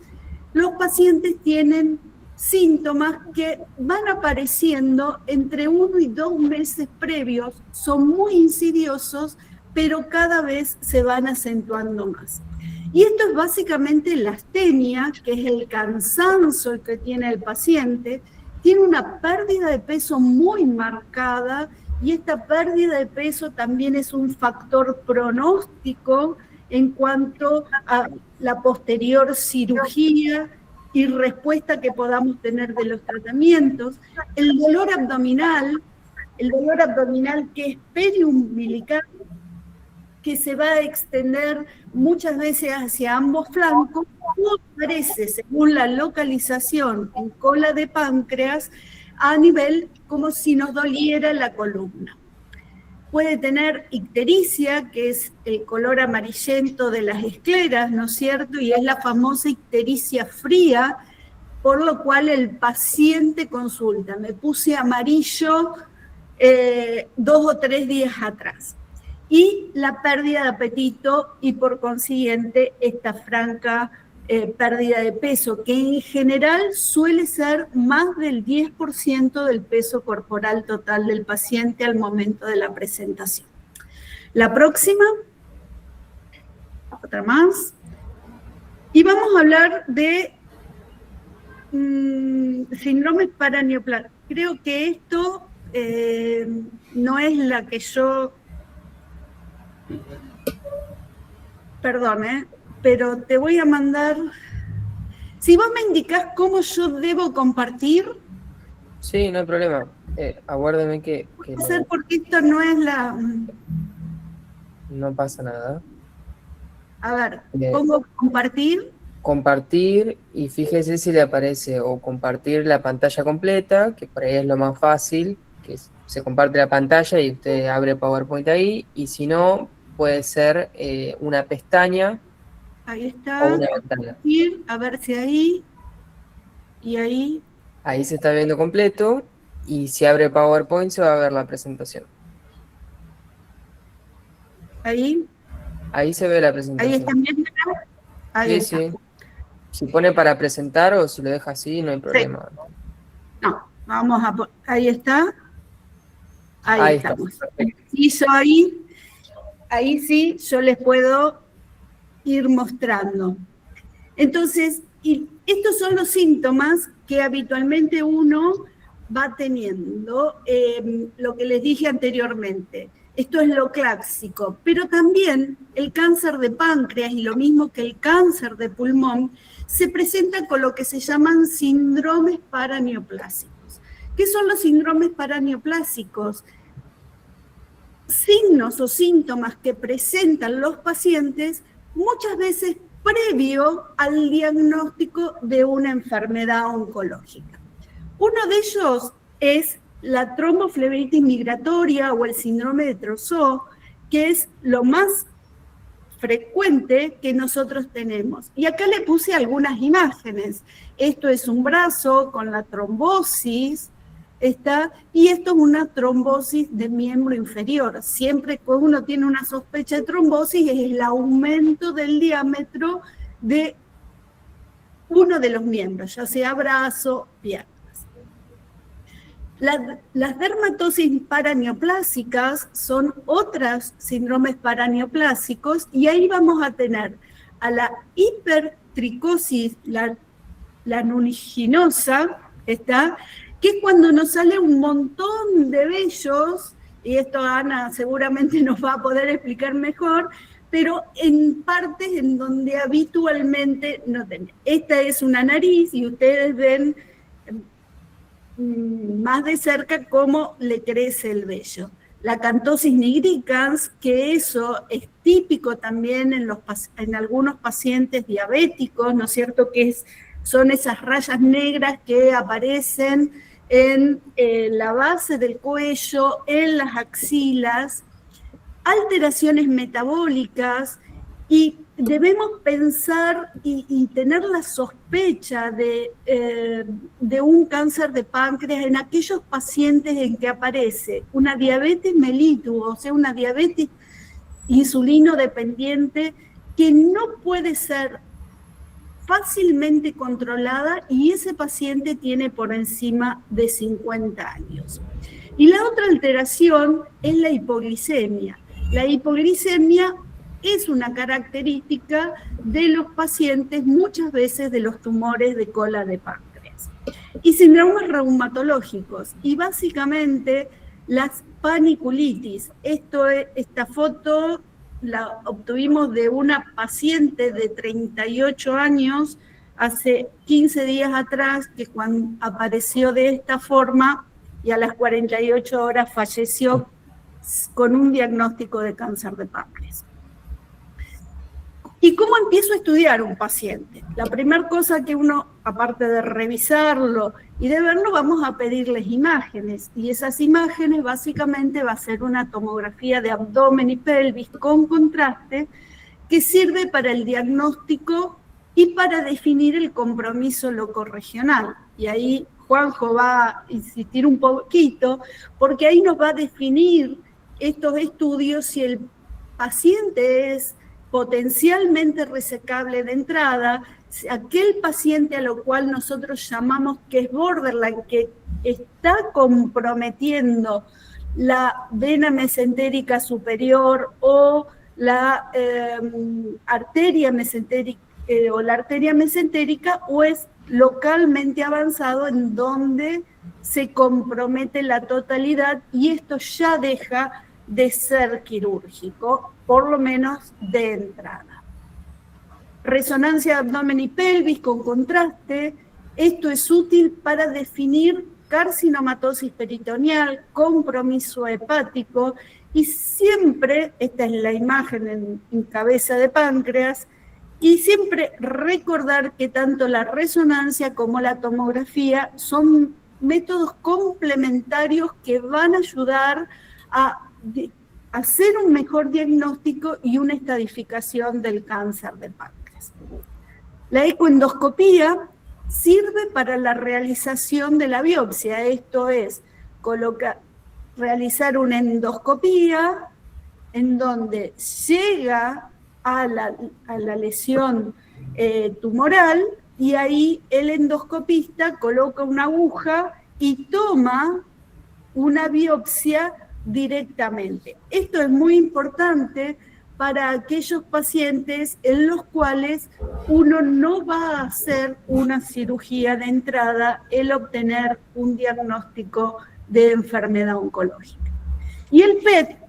los pacientes tienen síntomas que van apareciendo entre 1 y 2 meses previos, son muy insidiosos, pero cada vez se van acentuando más. Y esto es básicamente la astenia, que es el cansancio que tiene el paciente. Tiene una pérdida de peso muy marcada, y esta pérdida de peso también es un factor pronóstico en cuanto a la posterior cirugía y respuesta que podamos tener de los tratamientos. El dolor abdominal que es periumbilical, que se va a extender muchas veces hacia ambos flancos, o aparece, según la localización en cola de páncreas, a nivel como si nos doliera la columna. Puede tener ictericia, que es el color amarillento de las escleras, ¿no es cierto? Y es la famosa ictericia fría, por lo cual el paciente consulta. Me puse amarillo 2 o 3 días atrás. Y la pérdida de apetito y por consiguiente esta franca pérdida de peso, que en general suele ser más del 10% del peso corporal total del paciente al momento de la presentación. La próxima, otra más. Y vamos a hablar de síndromes paraneoplásicos. Creo que esto no es la que yo... Perdón, pero te voy a mandar... Si vos me indicás cómo yo debo compartir... Sí, no hay problema. Aguárdeme que no sé, porque esto no es la... No pasa nada. A ver, pongo compartir. Compartir, y fíjese si le aparece o compartir la pantalla completa, que por ahí es lo más fácil, que se comparte la pantalla y usted abre PowerPoint ahí, y si no, puede ser una pestaña. Ahí está. O una ventana. A ver si ahí y ahí. Ahí se está viendo completo, y si abre PowerPoint se va a ver la presentación. Ahí. Ahí se ve la presentación. Ahí está bien. Ahí sí, está. Sí. Si pone para presentar o si lo deja así, no hay problema. Sí. No, vamos a poner. Ahí está. Ahí estamos. Y yo ahí sí, yo les puedo ir mostrando. Entonces, y estos son los síntomas que habitualmente uno va teniendo, lo que les dije anteriormente. Esto es lo clásico, pero también el cáncer de páncreas, y lo mismo que el cáncer de pulmón, se presenta con lo que se llaman síndromes paraneoplásicos. ¿Qué son los síndromes paraneoplásicos? signos o síntomas que presentan los pacientes muchas veces previo al diagnóstico de una enfermedad oncológica. Uno de ellos es la tromboflebitis migratoria o el síndrome de Trousseau, que es lo más frecuente que nosotros tenemos. Y acá le puse algunas imágenes. Esto es un brazo con la trombosis, y esto es una trombosis de miembro inferior. Siempre que uno tiene una sospecha de trombosis es el aumento del diámetro de uno de los miembros, ya sea brazo, piernas. Las dermatosis paraneoplásicas son otros síndromes paraneoplásicos y ahí vamos a tener a la hipertricosis lanuginosa, que es cuando nos sale un montón de vellos, y esto Ana seguramente nos va a poder explicar mejor, pero en partes en donde habitualmente no tenemos. Esta es una nariz y ustedes ven más de cerca cómo le crece el vello. La cantosis nigricans, que eso es típico también en algunos pacientes diabéticos, ¿no es cierto?, son esas rayas negras que aparecen en la base del cuello, en las axilas, alteraciones metabólicas, y debemos pensar y tener la sospecha de un cáncer de páncreas en aquellos pacientes en que aparece una diabetes mellitus, o sea, una diabetes insulino dependiente que no puede ser fácilmente controlada y ese paciente tiene por encima de 50 años. Y la otra alteración es la hipoglicemia. La hipoglicemia es una característica de los pacientes, muchas veces de los tumores de cola de páncreas. Y síndromes reumatológicos, y básicamente las paniculitis. Esta foto la obtuvimos de una paciente de 38 años, hace 15 días atrás, que cuando apareció de esta forma y a las 48 horas falleció con un diagnóstico de cáncer de páncreas. ¿Y cómo empiezo a estudiar un paciente? La primera cosa que uno, aparte de revisarlo y de verlo, vamos a pedirles imágenes. Y esas imágenes básicamente va a ser una tomografía de abdomen y pelvis con contraste que sirve para el diagnóstico y para definir el compromiso locorregional. Y ahí Juanjo va a insistir un poquito, porque ahí nos va a definir estos estudios si el paciente es potencialmente resecable de entrada, aquel paciente a lo cual nosotros llamamos que es borderline, que está comprometiendo la vena mesentérica superior o la arteria mesentérica, o es localmente avanzado en donde se compromete la totalidad y esto ya deja de ser quirúrgico, por lo menos de entrada. Resonancia de abdomen y pelvis con contraste, esto es útil para definir carcinomatosis peritoneal, compromiso hepático, y siempre, esta es la imagen en cabeza de páncreas, y siempre recordar que tanto la resonancia como la tomografía son métodos complementarios que van a ayudar a hacer un mejor diagnóstico y una estadificación del cáncer de páncreas. La ecoendoscopía sirve para la realización de la biopsia, esto es, realizar una endoscopía en donde llega a la lesión tumoral y ahí el endoscopista coloca una aguja y toma una biopsia directamente. Esto es muy importante para aquellos pacientes en los cuales uno no va a hacer una cirugía de entrada el obtener un diagnóstico de enfermedad oncológica. Y el PET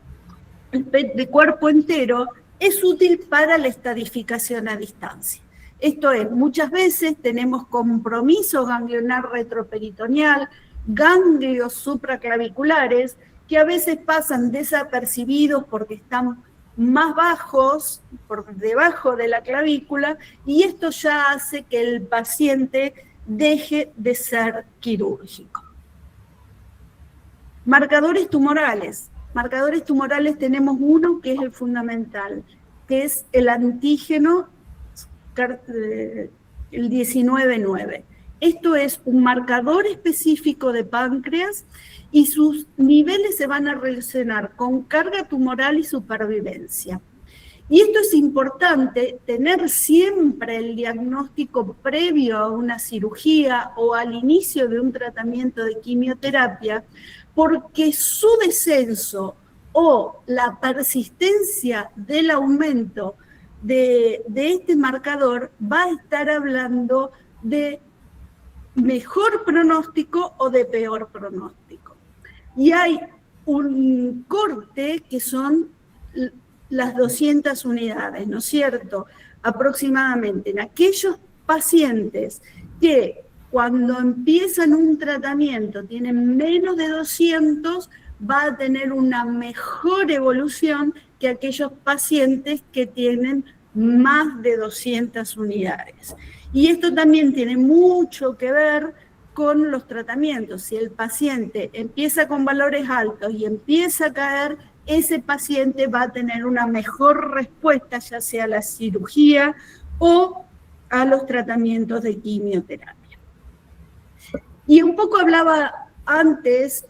de cuerpo entero, es útil para la estadificación a distancia. Esto es, muchas veces tenemos compromiso ganglionar retroperitoneal, ganglios supraclaviculares, que a veces pasan desapercibidos porque están más bajos, por debajo de la clavícula, y esto ya hace que el paciente deje de ser quirúrgico. Marcadores tumorales. Marcadores tumorales tenemos uno que es el fundamental, que es el antígeno, el 19-9. Esto es un marcador específico de páncreas y sus niveles se van a relacionar con carga tumoral y supervivencia. Y esto es importante, tener siempre el diagnóstico previo a una cirugía o al inicio de un tratamiento de quimioterapia, porque su descenso o la persistencia del aumento de este marcador va a estar hablando de mejor pronóstico o de peor pronóstico. Y hay un corte que son las 200 unidades, ¿no es cierto? Aproximadamente en aquellos pacientes que cuando empiezan un tratamiento tienen menos de 200, va a tener una mejor evolución que aquellos pacientes que tienen más de 200 unidades. Y esto también tiene mucho que ver con los tratamientos. Si el paciente empieza con valores altos y empieza a caer, ese paciente va a tener una mejor respuesta, ya sea a la cirugía o a los tratamientos de quimioterapia. Y un poco hablaba antes,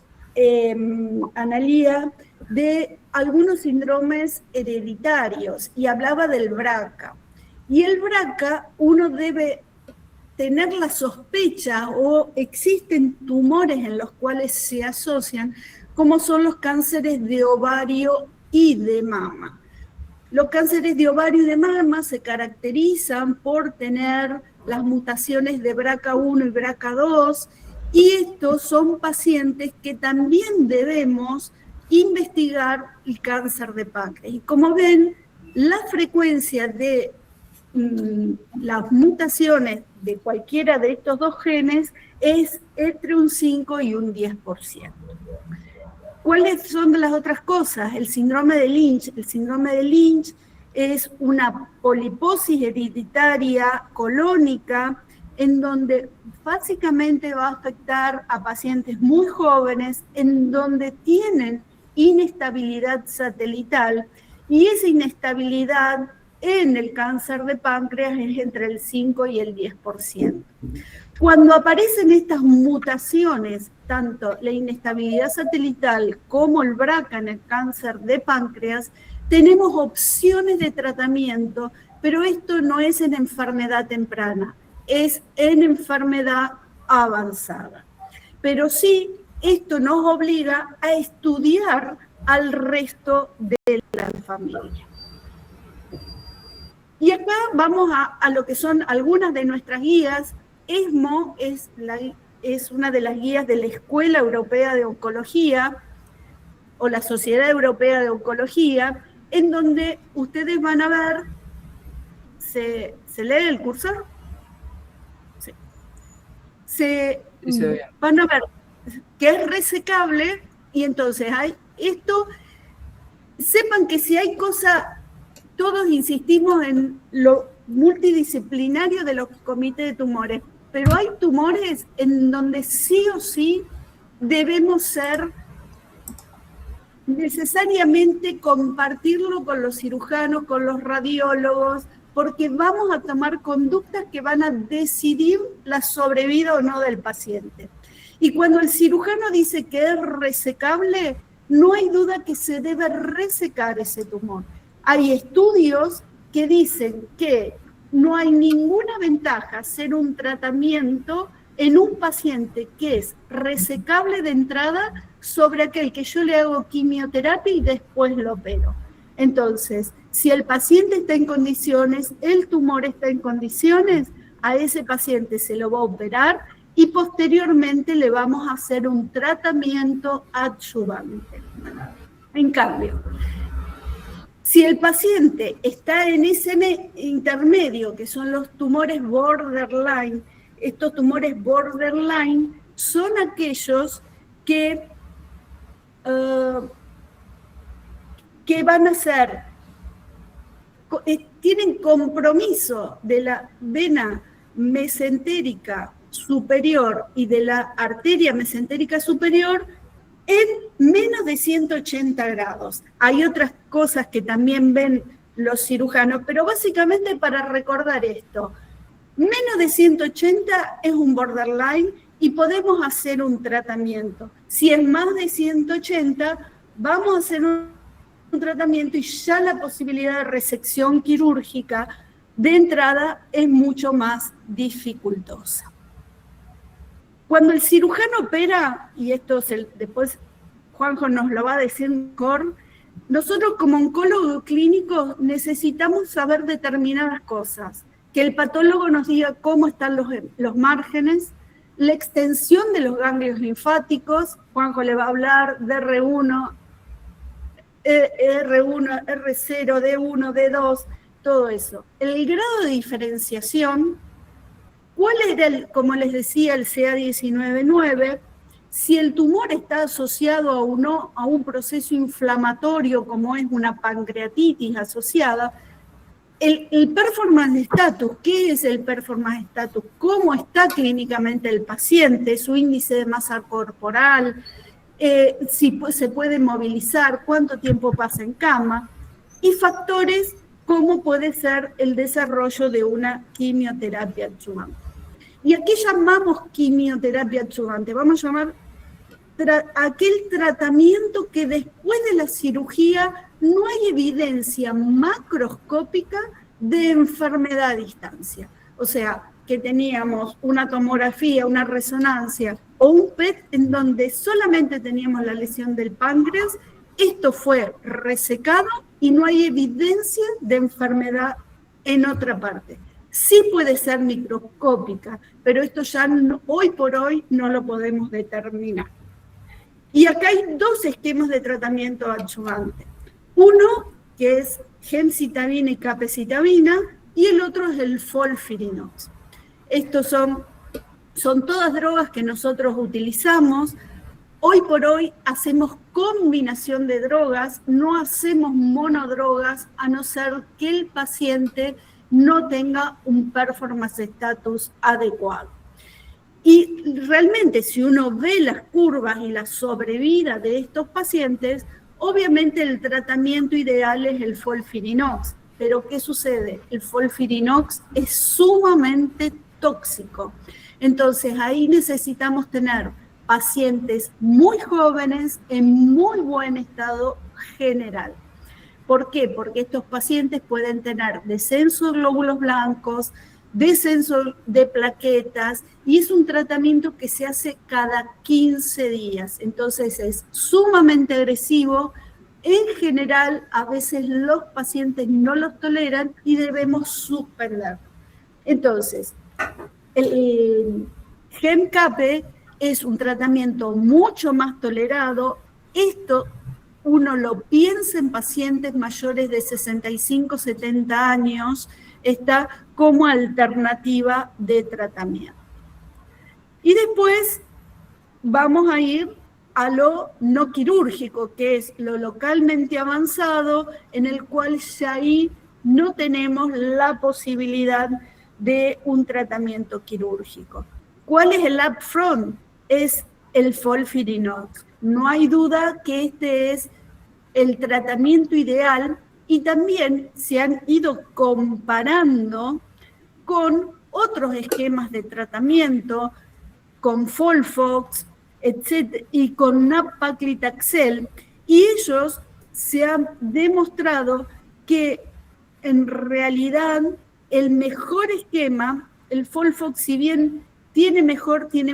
Analía, de algunos síndromes hereditarios y hablaba del BRCA. Y el BRCA uno debe tener la sospecha o existen tumores en los cuales se asocian, como son los cánceres de ovario y de mama. Los cánceres de ovario y de mama se caracterizan por tener las mutaciones de BRCA1 y BRCA2, y estos son pacientes que también debemos investigar el cáncer de páncreas. Y como ven, la frecuencia de las mutaciones de cualquiera de estos dos genes es entre un 5 y un 10%. ¿Cuáles son las otras cosas? El síndrome de Lynch. El síndrome de Lynch es una poliposis hereditaria colónica en donde básicamente va a afectar a pacientes muy jóvenes, en donde tienen inestabilidad satelital, y esa inestabilidad en el cáncer de páncreas es entre el 5 y el 10%. Cuando aparecen estas mutaciones, tanto la inestabilidad satelital como el BRCA en el cáncer de páncreas, tenemos opciones de tratamiento, pero esto no es en enfermedad temprana, es en enfermedad avanzada. Pero sí, esto nos obliga a estudiar al resto de la familia. Y acá vamos a lo que son algunas de nuestras guías. ESMO es una de las guías de la Escuela Europea de Oncología o la Sociedad Europea de Oncología, en donde ustedes van a ver, ¿se lee el cursor? Sí. Van a ver que es resecable, y entonces hay esto. Sepan que si hay cosas, todos insistimos en lo multidisciplinario de los comités de tumores, pero hay tumores en donde sí o sí debemos ser necesariamente compartirlo con los cirujanos, con los radiólogos, porque vamos a tomar conductas que van a decidir la sobrevida o no del paciente. Y cuando el cirujano dice que es resecable, no hay duda que se debe resecar ese tumor. Hay estudios que dicen que no hay ninguna ventaja hacer un tratamiento en un paciente que es resecable de entrada sobre aquel que yo le hago quimioterapia y después lo opero. Entonces, si el paciente está en condiciones, el tumor está en condiciones, a ese paciente se lo va a operar y posteriormente le vamos a hacer un tratamiento adyuvante. En cambio, si el paciente está en ese intermedio, que son los tumores borderline, estos tumores borderline son aquellos que que van a ser, tienen compromiso de la vena mesentérica superior y de la arteria mesentérica superior en menos de 180 grados. Hay otras cosas que también ven los cirujanos, pero básicamente para recordar esto, menos de 180 es un borderline y podemos hacer un tratamiento. Si es más de 180, vamos a hacer un tratamiento y ya la posibilidad de resección quirúrgica de entrada es mucho más dificultosa. Cuando el cirujano opera, y esto después Juanjo nos lo va a decir mejor, nosotros como oncólogos clínicos necesitamos saber determinadas cosas, que el patólogo nos diga cómo están los márgenes, la extensión de los ganglios linfáticos, Juanjo le va a hablar de R1, R1, R0, D1, D2, todo eso. El grado de diferenciación, ¿cuál era, como les decía, el CA19-9? Si el tumor está asociado a un proceso inflamatorio, como es una pancreatitis asociada, el performance status, ¿qué es el performance status? ¿Cómo está clínicamente el paciente? Su índice de masa corporal, si se puede movilizar, cuánto tiempo pasa en cama, y factores como puede ser el desarrollo de una quimioterapia adyuvante. ¿Y a qué llamamos quimioterapia adyuvante? Vamos a llamar aquel tratamiento que después de la cirugía no hay evidencia macroscópica de enfermedad a distancia. O sea, que teníamos una tomografía, una resonancia o un PET en donde solamente teníamos la lesión del páncreas, esto fue resecado y no hay evidencia de enfermedad en otra parte. Sí puede ser microscópica, pero esto ya hoy por hoy no lo podemos determinar. Y acá hay dos esquemas de tratamiento adyuvante. Uno, que es gemcitabina y capecitabina, y el otro es el FOLFIRINOX. Estos son todas drogas que nosotros utilizamos. Hoy por hoy hacemos combinación de drogas, no hacemos monodrogas, a no ser que el paciente no tenga un performance status adecuado. Y realmente, si uno ve las curvas y la sobrevida de estos pacientes, obviamente el tratamiento ideal es el FOLFIRINOX. Pero ¿qué sucede? El FOLFIRINOX es sumamente tóxico. Entonces, ahí necesitamos tener pacientes muy jóvenes en muy buen estado general. ¿Por qué? Porque estos pacientes pueden tener descenso de glóbulos blancos, descenso de plaquetas, y es un tratamiento que se hace cada 15 días. Entonces es sumamente agresivo. En general, a veces los pacientes no los toleran y debemos suspender. Entonces, el GEMCAPE es un tratamiento mucho más tolerado. Esto uno lo piensa en pacientes mayores de 65, 70 años, está como alternativa de tratamiento. Y después vamos a ir a lo no quirúrgico, que es lo localmente avanzado, en el cual ya ahí no tenemos la posibilidad de un tratamiento quirúrgico. ¿Cuál es el upfront? Es el FOLFIRINOX. No hay duda que este es el tratamiento ideal, y también se han ido comparando con otros esquemas de tratamiento, con FOLFOX, etc., y con nab-paclitaxel, y ellos se han demostrado que en realidad el mejor esquema, el FOLFOX, si bien tiene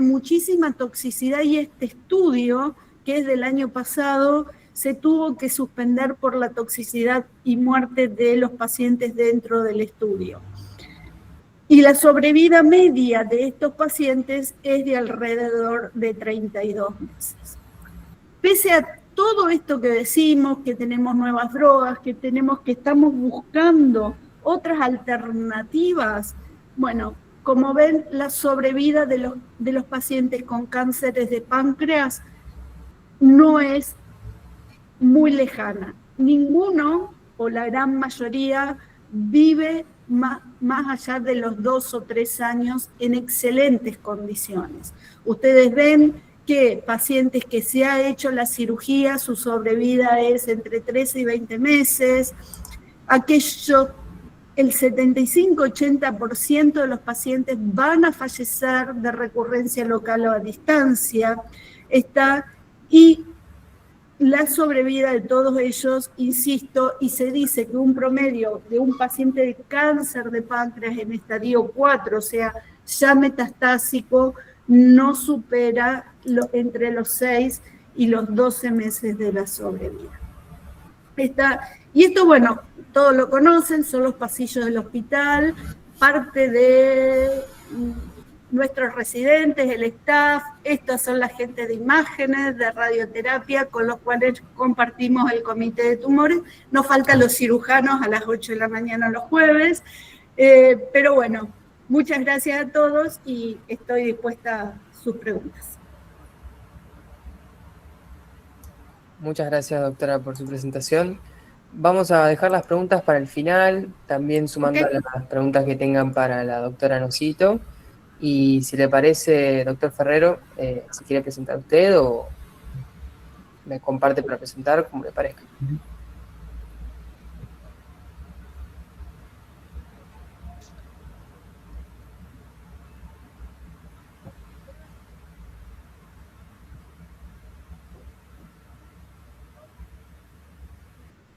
muchísima toxicidad, y este estudio, que es del año pasado, se tuvo que suspender por la toxicidad y muerte de los pacientes dentro del estudio. Y la sobrevida media de estos pacientes es de alrededor de 32 meses. Pese a todo esto que decimos, que tenemos nuevas drogas, que estamos buscando otras alternativas, bueno, como ven, la sobrevida de los pacientes con cánceres de páncreas no es muy lejana. Ninguno, o la gran mayoría, vive más allá de los 2 o 3 años en excelentes condiciones. Ustedes ven que pacientes que se ha hecho la cirugía, su sobrevida es entre 13 y 20 meses. Aquello, el 75-80% de los pacientes van a fallecer de recurrencia local o a distancia. Y la sobrevida de todos ellos, insisto, y se dice que un promedio de un paciente de cáncer de páncreas en estadio 4, o sea, ya metastásico, no supera entre los 6 y los 12 meses de la sobrevida. Y esto, bueno, todos lo conocen, son los pasillos del hospital, parte de nuestros residentes, el staff, estas son la gente de imágenes, de radioterapia, con los cuales compartimos el comité de tumores. Nos faltan los cirujanos a las 8 de la mañana los jueves, pero bueno, muchas gracias a todos y estoy dispuesta a sus preguntas. Muchas gracias, doctora, por su presentación. Vamos a dejar las preguntas para el final, también sumando a las preguntas que tengan para la doctora Nocito. Y si le parece, doctor Ferrero, si quiere presentar usted o me comparte para presentar, como le parezca.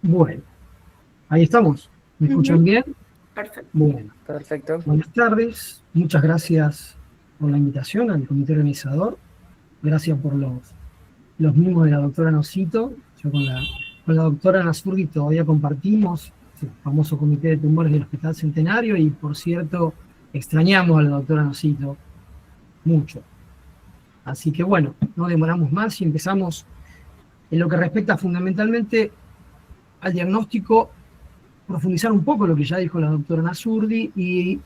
Bueno, ahí estamos. ¿Me escuchan bien? Perfecto. Bueno. Perfecto. Buenas tardes. Muchas gracias por la invitación al comité organizador. Gracias por los mimos de la doctora Nocito. Yo con la doctora Nazurdi todavía compartimos el famoso comité de tumores del Hospital Centenario y, por cierto, extrañamos a la doctora Nocito mucho. Así que, bueno, no demoramos más y empezamos en lo que respecta fundamentalmente al diagnóstico, profundizar un poco lo que ya dijo la doctora Nazurdi y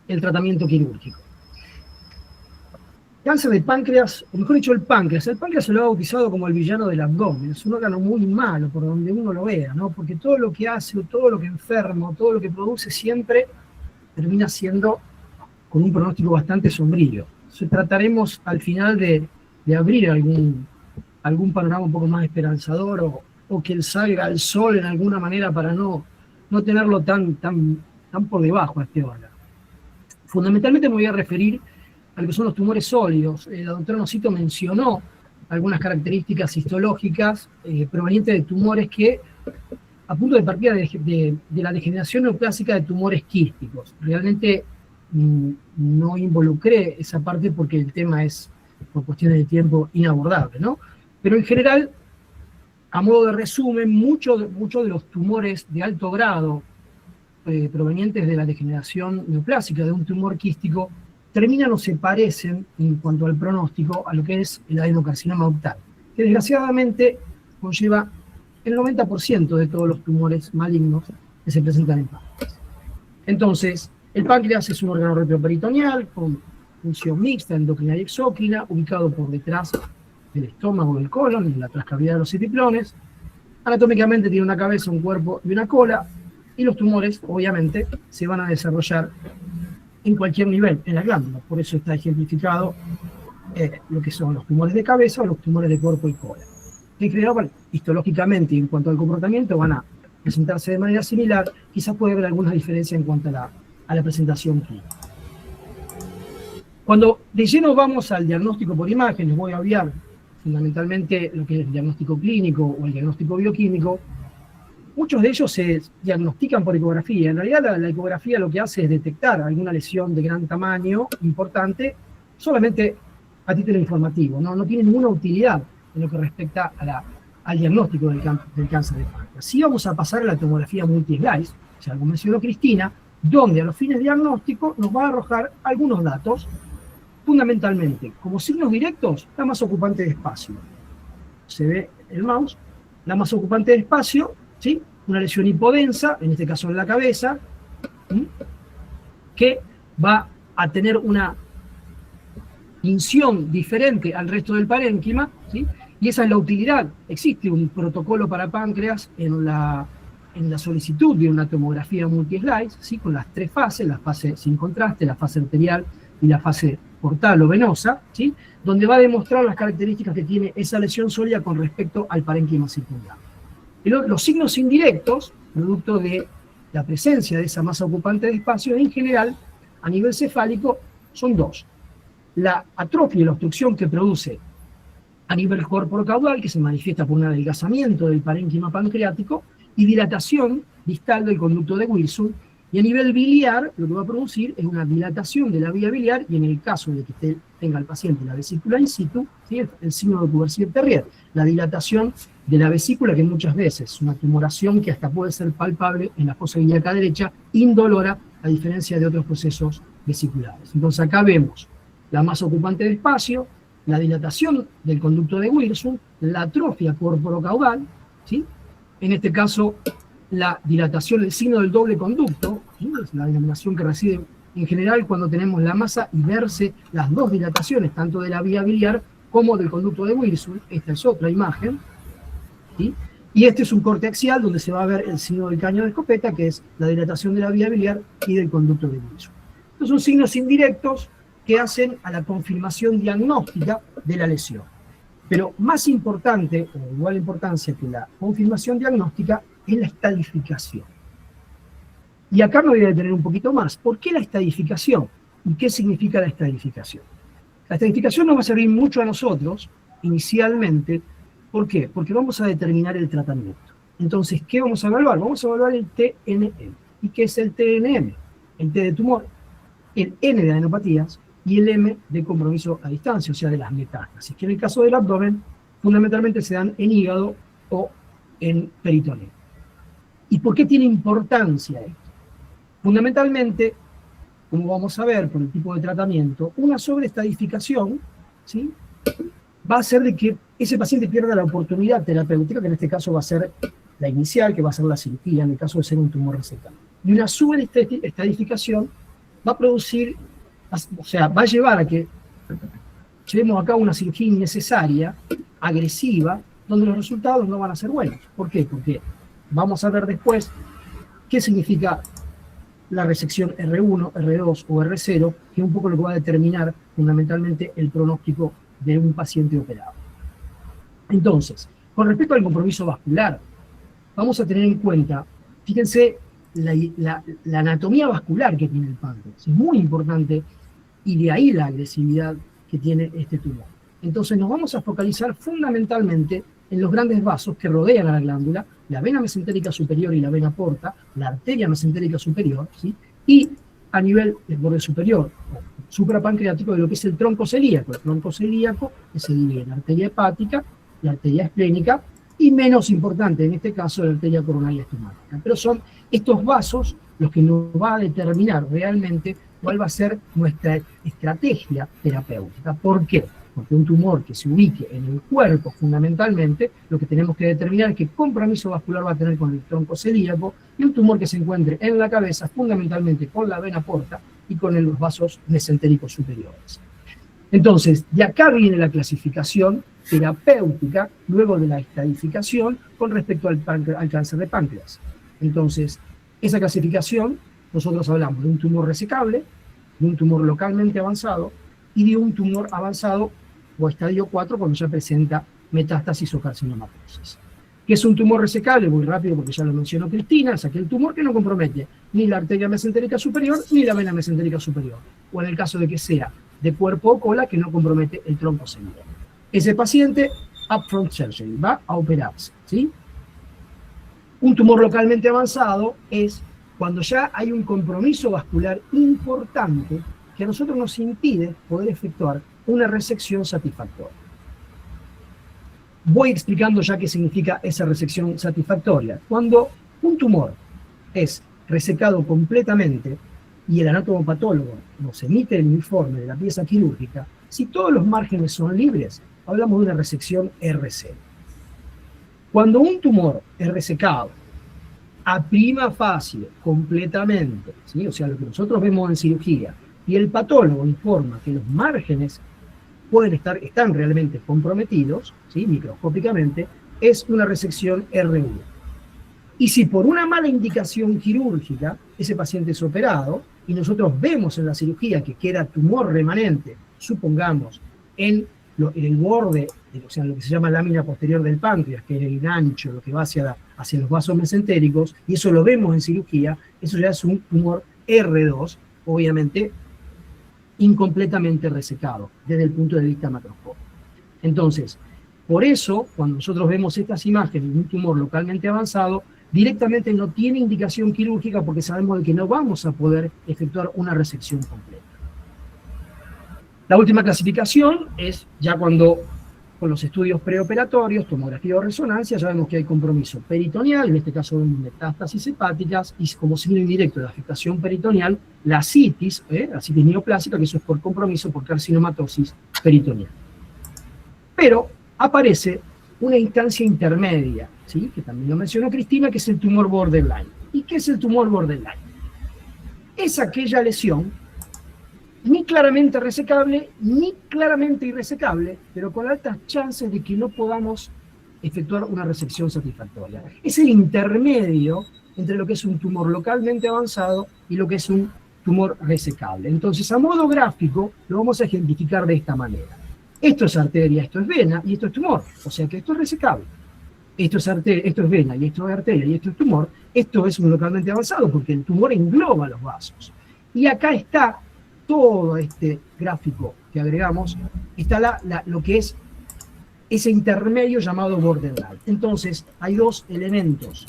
el tratamiento quirúrgico. Cáncer de páncreas, o mejor dicho, el páncreas se lo ha bautizado como el villano del abdomen. Es un órgano muy malo por donde uno lo vea, ¿no? Porque todo lo que hace, todo lo que enferma, todo lo que produce siempre termina siendo con un pronóstico bastante sombrío. Entonces trataremos al final de abrir algún panorama un poco más esperanzador o que él salga al sol en alguna manera para no tenerlo tan por debajo a este órgano. Fundamentalmente me voy a referir a lo que son los tumores sólidos. La doctora Nocito mencionó algunas características histológicas provenientes de tumores que, a punto de partida de la degeneración neoplásica de tumores quísticos. Realmente no involucré esa parte porque el tema es, por cuestiones de tiempo, inabordable, ¿no? Pero en general, a modo de resumen, muchos de los tumores de alto grado provenientes de la degeneración neoplásica de un tumor quístico terminan o se parecen en cuanto al pronóstico a lo que es el adenocarcinoma ductal, que desgraciadamente conlleva el 90% de todos los tumores malignos que se presentan en páncreas. Entonces, el páncreas es un órgano retroperitoneal con función mixta, endocrina y exócrina, ubicado por detrás del estómago del colon, en la transcavidad de los epiplones. Anatómicamente tiene una cabeza, un cuerpo y una cola, y los tumores, obviamente, se van a desarrollar en cualquier nivel, en la glándula. Por eso está ejemplificado lo que son los tumores de cabeza o los tumores de cuerpo y cola. En general, bueno, histológicamente y en cuanto al comportamiento van a presentarse de manera similar, quizás puede haber alguna diferencia en cuanto a la presentación clínica. Cuando de lleno vamos al diagnóstico por imagen, les voy a obviar fundamentalmente lo que es el diagnóstico clínico o el diagnóstico bioquímico. Muchos de ellos se diagnostican por ecografía. En realidad la ecografía lo que hace es detectar alguna lesión de gran tamaño, importante, solamente a título informativo, no tiene ninguna utilidad en lo que respecta al diagnóstico del cáncer de páncreas. Sí vamos a pasar a la tomografía multi-slice, ya algo mencionó Cristina, donde a los fines diagnósticos nos va a arrojar algunos datos, fundamentalmente, como signos directos, la masa ocupante de espacio. Se ve el mouse, la masa ocupante de espacio, ¿sí? Una lesión hipodensa, en este caso en la cabeza, que va a tener una tinción diferente al resto del parénquima, ¿sí? Y esa es la utilidad. Existe un protocolo para páncreas en la solicitud de una tomografía multi-slice, ¿sí? Con las 3 fases, la fase sin contraste, la fase arterial y la fase portal o venosa, ¿sí? Donde va a demostrar las características que tiene esa lesión sólida con respecto al parénquima circundante. Los signos indirectos, producto de la presencia de esa masa ocupante de espacio, en general, a nivel cefálico, son 2. La atrofia y la obstrucción que produce a nivel corporocaudal, que se manifiesta por un adelgazamiento del parénquima pancreático, y dilatación distal del conducto de Wilson, y a nivel biliar lo que va a producir es una dilatación de la vía biliar, y en el caso de que tenga el paciente la vesícula in situ, ¿sí? El signo de Cuversier-Terrier, la dilatación de la vesícula, que muchas veces es una tumoración que hasta puede ser palpable en la fosa ilíaca derecha, indolora, a diferencia de otros procesos vesiculares. Entonces acá vemos la masa ocupante de espacio, la dilatación del conducto de Wilson, la atrofia corporocaudal, ¿sí? En este caso, la dilatación, el signo del doble conducto, ¿sí? Es la denominación que recibe en general cuando tenemos la masa y verse las 2 dilataciones, tanto de la vía biliar como del conducto de Wilson. Esta es otra imagen, ¿sí? Y este es un corte axial donde se va a ver el signo del caño de escopeta, que es la dilatación de la vía biliar y del conducto de Wilson. Estos son signos indirectos que hacen a la confirmación diagnóstica de la lesión. Pero más importante, o de igual importancia que la confirmación diagnóstica, es la estadificación. Y acá me voy a detener un poquito más. ¿Por qué la estadificación? ¿Y qué significa la estadificación? La estadificación nos va a servir mucho a nosotros, inicialmente. ¿Por qué? Porque vamos a determinar el tratamiento. Entonces, ¿qué vamos a evaluar? Vamos a evaluar el TNM. ¿Y qué es el TNM? El T de tumor, el N de adenopatías, y el M de compromiso a distancia, o sea, de las metástasis, que en el caso del abdomen, fundamentalmente se dan en hígado o en peritoneo. ¿Y por qué tiene importancia esto? Fundamentalmente, como vamos a ver por el tipo de tratamiento, una sobreestadificación, ¿sí? Va a hacer de que ese paciente pierda la oportunidad terapéutica, que en este caso va a ser la inicial, que va a ser la cirugía, en el caso de ser un tumor resecable. Y una sobreestadificación va a producir, o sea, va a llevar a que llevemos a cabo una cirugía innecesaria, agresiva, donde los resultados no van a ser buenos. ¿Por qué? Porque vamos a ver después qué significa la resección R1, R2 o R0, que es un poco lo que va a determinar fundamentalmente el pronóstico de un paciente operado. Entonces, con respecto al compromiso vascular, vamos a tener en cuenta, fíjense, la anatomía vascular que tiene el páncreas. Es muy importante, y de ahí la agresividad que tiene este tumor. Entonces nos vamos a focalizar fundamentalmente en los grandes vasos que rodean a la glándula, la vena mesentérica superior y la vena porta, la arteria mesentérica superior, ¿sí? Y a nivel del borde superior, suprapancreático, de lo que es el tronco celíaco. El tronco celíaco que se divide en arteria hepática, la arteria esplénica, y menos importante en este caso la arteria coronaria estomática. Pero son estos vasos los que nos va a determinar realmente cuál va a ser nuestra estrategia terapéutica. ¿Por qué? Porque un tumor que se ubique en el cuerpo fundamentalmente, lo que tenemos que determinar es qué compromiso vascular va a tener con el tronco celíaco, y un tumor que se encuentre en la cabeza fundamentalmente con la vena porta y con los vasos mesentéricos superiores. Entonces, de acá viene la clasificación terapéutica, luego de la estadificación, con respecto al cáncer de páncreas. Entonces, esa clasificación, nosotros hablamos de un tumor resecable, de un tumor localmente avanzado y de un tumor avanzado o estadio 4 cuando ya presenta metástasis o carcinomatosis. ¿Qué es un tumor resecable? Muy rápido porque ya lo mencionó Cristina, es aquel tumor que no compromete ni la arteria mesentérica superior ni la vena mesentérica superior, o en el caso de que sea de cuerpo o cola, que no compromete el tronco celular. Ese paciente, upfront surgery, va a operarse, ¿sí? Un tumor localmente avanzado es cuando ya hay un compromiso vascular importante que a nosotros nos impide poder efectuar una resección satisfactoria. Voy explicando ya qué significa esa resección satisfactoria. Cuando un tumor es resecado completamente y el anatomopatólogo nos emite el informe de la pieza quirúrgica, si todos los márgenes son libres, hablamos de una resección R0. Cuando un tumor es resecado a prima facie completamente, ¿sí? O sea, lo que nosotros vemos en cirugía, y el patólogo informa que los márgenes están realmente comprometidos, ¿sí?, microscópicamente, es una resección R1. Y si por una mala indicación quirúrgica ese paciente es operado y nosotros vemos en la cirugía que queda tumor remanente, supongamos, en el borde, o sea, lo que se llama lámina posterior del páncreas, que es el gancho, lo que va hacia los vasos mesentéricos, y eso lo vemos en cirugía, eso ya es un tumor R2, obviamente incompletamente resecado desde el punto de vista macroscópico. Entonces, por eso, cuando nosotros vemos estas imágenes de un tumor localmente avanzado, directamente no tiene indicación quirúrgica porque sabemos de que no vamos a poder efectuar una resección completa. La última clasificación es ya cuando, con los estudios preoperatorios, tomografía o resonancia, ya vemos que hay compromiso peritoneal, en este caso vemos metástasis hepáticas, y como signo indirecto de afectación peritoneal, la citis neoplásica, que eso es por compromiso por carcinomatosis peritoneal. Pero aparece una instancia intermedia, ¿sí?, que también lo mencionó Cristina, que es el tumor borderline. ¿Y qué es el tumor borderline? Es aquella lesión ni claramente resecable, ni claramente irresecable, pero con altas chances de que no podamos efectuar una resección satisfactoria. Es el intermedio entre lo que es un tumor localmente avanzado y lo que es un tumor resecable. Entonces, a modo gráfico, lo vamos a ejemplificar de esta manera. Esto es arteria, esto es vena y esto es tumor, o sea que esto es resecable. Esto es vena y esto es arteria y esto es tumor. Esto es un localmente avanzado porque el tumor engloba los vasos. Y acá está todo este gráfico que agregamos, está lo que es ese intermedio llamado borderline. Entonces, hay dos elementos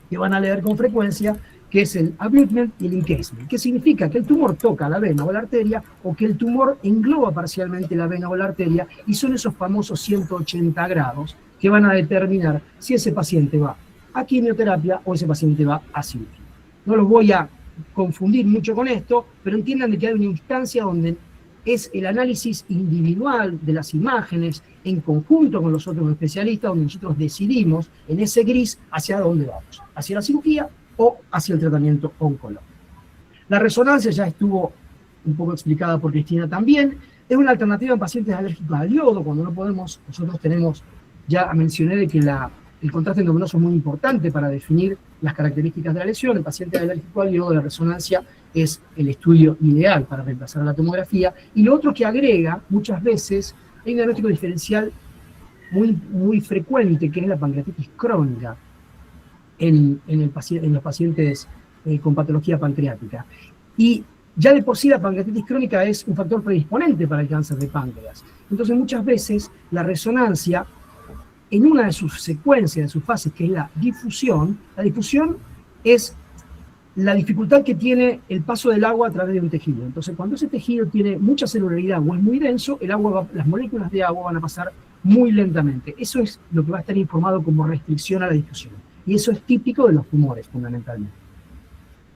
que van a leer con frecuencia, que es el abutment y el encasement, que significa que el tumor toca la vena o la arteria, o que el tumor engloba parcialmente la vena o la arteria, y son esos famosos 180 grados que van a determinar si ese paciente va a quimioterapia o ese paciente va a cirugía. No los voy a confundir mucho con esto, pero entiendan de que hay una instancia donde es el análisis individual de las imágenes en conjunto con los otros especialistas, donde nosotros decidimos en ese gris hacia dónde vamos, hacia la cirugía o hacia el tratamiento oncológico. La resonancia ya estuvo un poco explicada por Cristina también. Es una alternativa en pacientes alérgicos al yodo, cuando no podemos, nosotros tenemos, ya mencioné de que el contraste endovenoso es muy importante para definir las características de la lesión. El paciente alérgico al yodo, la resonancia es el estudio ideal para reemplazar a la tomografía. Y lo otro que agrega, muchas veces, hay un diagnóstico diferencial muy frecuente, que es la pancreatitis crónica en los pacientes con patología pancreática. Y ya de por sí la pancreatitis crónica es un factor predisponente para el cáncer de páncreas. Entonces muchas veces la resonancia, en una de sus secuencias, de sus fases, que es la difusión es la dificultad que tiene el paso del agua a través de un tejido. Entonces, cuando ese tejido tiene mucha celularidad o es muy denso, las moléculas de agua van a pasar muy lentamente. Eso es lo que va a estar informado como restricción a la difusión. Y eso es típico de los tumores, fundamentalmente.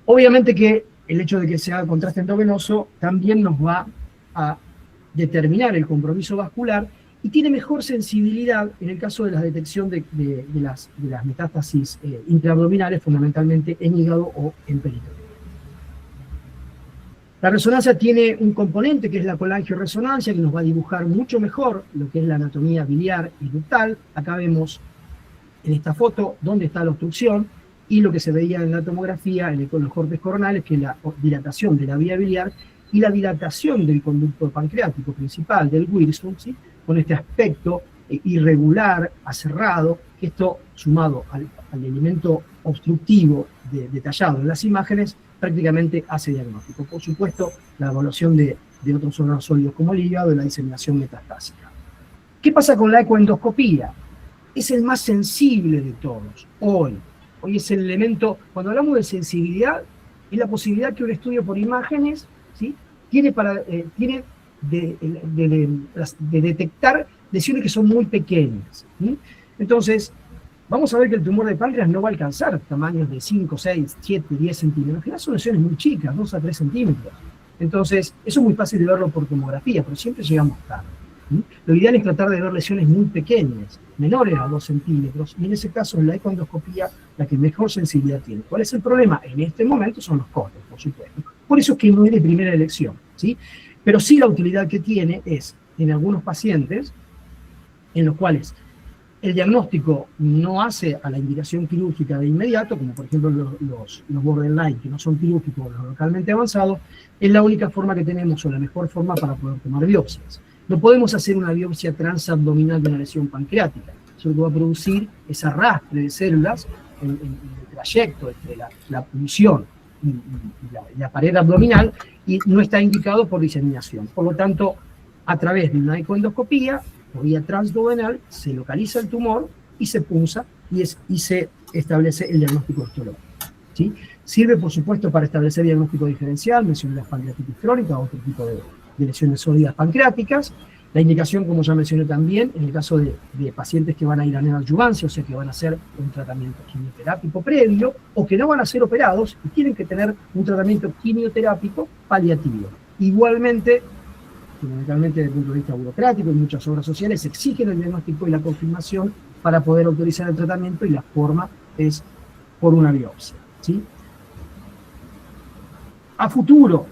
Obviamente que el hecho de que se haga contraste endovenoso también nos va a determinar el compromiso vascular y tiene mejor sensibilidad en el caso de la detección de las metástasis intraabdominales, fundamentalmente en hígado o en peritoneo. La resonancia tiene un componente que es la colangioresonancia, que nos va a dibujar mucho mejor lo que es la anatomía biliar y ductal. Acá vemos en esta foto dónde está la obstrucción y lo que se veía en la tomografía con los cortes coronales, que es la dilatación de la vía biliar y la dilatación del conducto pancreático principal, del Wilson, ¿sí?, con este aspecto irregular, aserrado, que esto sumado al elemento obstructivo detallado en las imágenes, prácticamente hace diagnóstico. Por supuesto, la evaluación de otros órganos sólidos como el hígado y la diseminación metastásica. ¿Qué pasa con la ecoendoscopía? Es el más sensible de todos, hoy. Hoy es el elemento, cuando hablamos de sensibilidad, es la posibilidad que un estudio por imágenes, ¿sí?, tiene de detectar lesiones que son muy pequeñas, ¿sí? Entonces, vamos a ver que el tumor de páncreas no va a alcanzar tamaños de 5, 6, 7, 10 centímetros. En general son lesiones muy chicas, 2 a 3 centímetros. Entonces, eso es muy fácil de verlo por tomografía, pero siempre llegamos tarde, ¿sí? Lo ideal es tratar de ver lesiones muy pequeñas, menores a 2 centímetros, y en ese caso es la ecoendoscopía la que mejor sensibilidad tiene. ¿Cuál es el problema? En este momento son los costos, por supuesto. Por eso es que no es de primera elección, ¿sí? Pero sí la utilidad que tiene es en algunos pacientes en los cuales el diagnóstico no hace a la indicación quirúrgica de inmediato, como por ejemplo los borderline, que no son quirúrgicos, los localmente avanzados, es la única forma que tenemos, o la mejor forma para poder tomar biopsias. No podemos hacer una biopsia transabdominal de una lesión pancreática. Eso va a producir ese arrastre de células en el trayecto entre la punción y la pared abdominal, y no está indicado por diseminación. Por lo tanto, a través de una ecoendoscopía, por vía transduodenal, se localiza el tumor y se punza y se establece el diagnóstico histológico, ¿sí? Sirve, por supuesto, para establecer diagnóstico diferencial, mencioné la pancreatitis crónica, otro tipo de lesiones sólidas pancreáticas. La indicación, como ya mencioné también, en el caso de pacientes que van a ir a neoadjuvancia, o sea, que van a hacer un tratamiento quimioterápico previo, o que no van a ser operados y tienen que tener un tratamiento quimioterápico paliativo. Igualmente, fundamentalmente desde el punto de vista burocrático, en muchas obras sociales exigen el diagnóstico y la confirmación para poder autorizar el tratamiento, y la forma es por una biopsia, ¿sí? A futuro,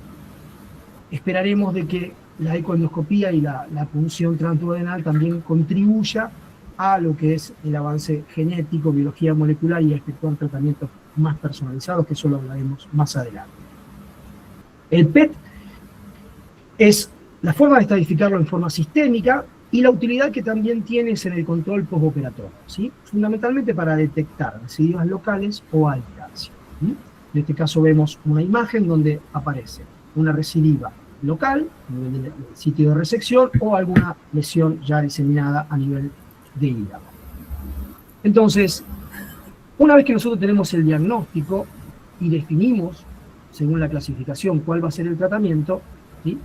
esperaremos de que la ecoendoscopía y la punción transduodenal también contribuya a lo que es el avance genético, biología molecular, y a efectuar tratamientos más personalizados, que eso lo hablaremos más adelante. El PET es la forma de estadificarlo en forma sistémica, y la utilidad que también tiene es en el control postoperatorio, ¿sí? Fundamentalmente para detectar recidivas locales o a distancia, ¿sí? En este caso vemos una imagen donde aparece una recidiva local, a nivel del sitio de resección, o alguna lesión ya diseminada a nivel de hígado. Entonces, una vez que nosotros tenemos el diagnóstico y definimos, según la clasificación, cuál va a ser el tratamiento, ¿sí?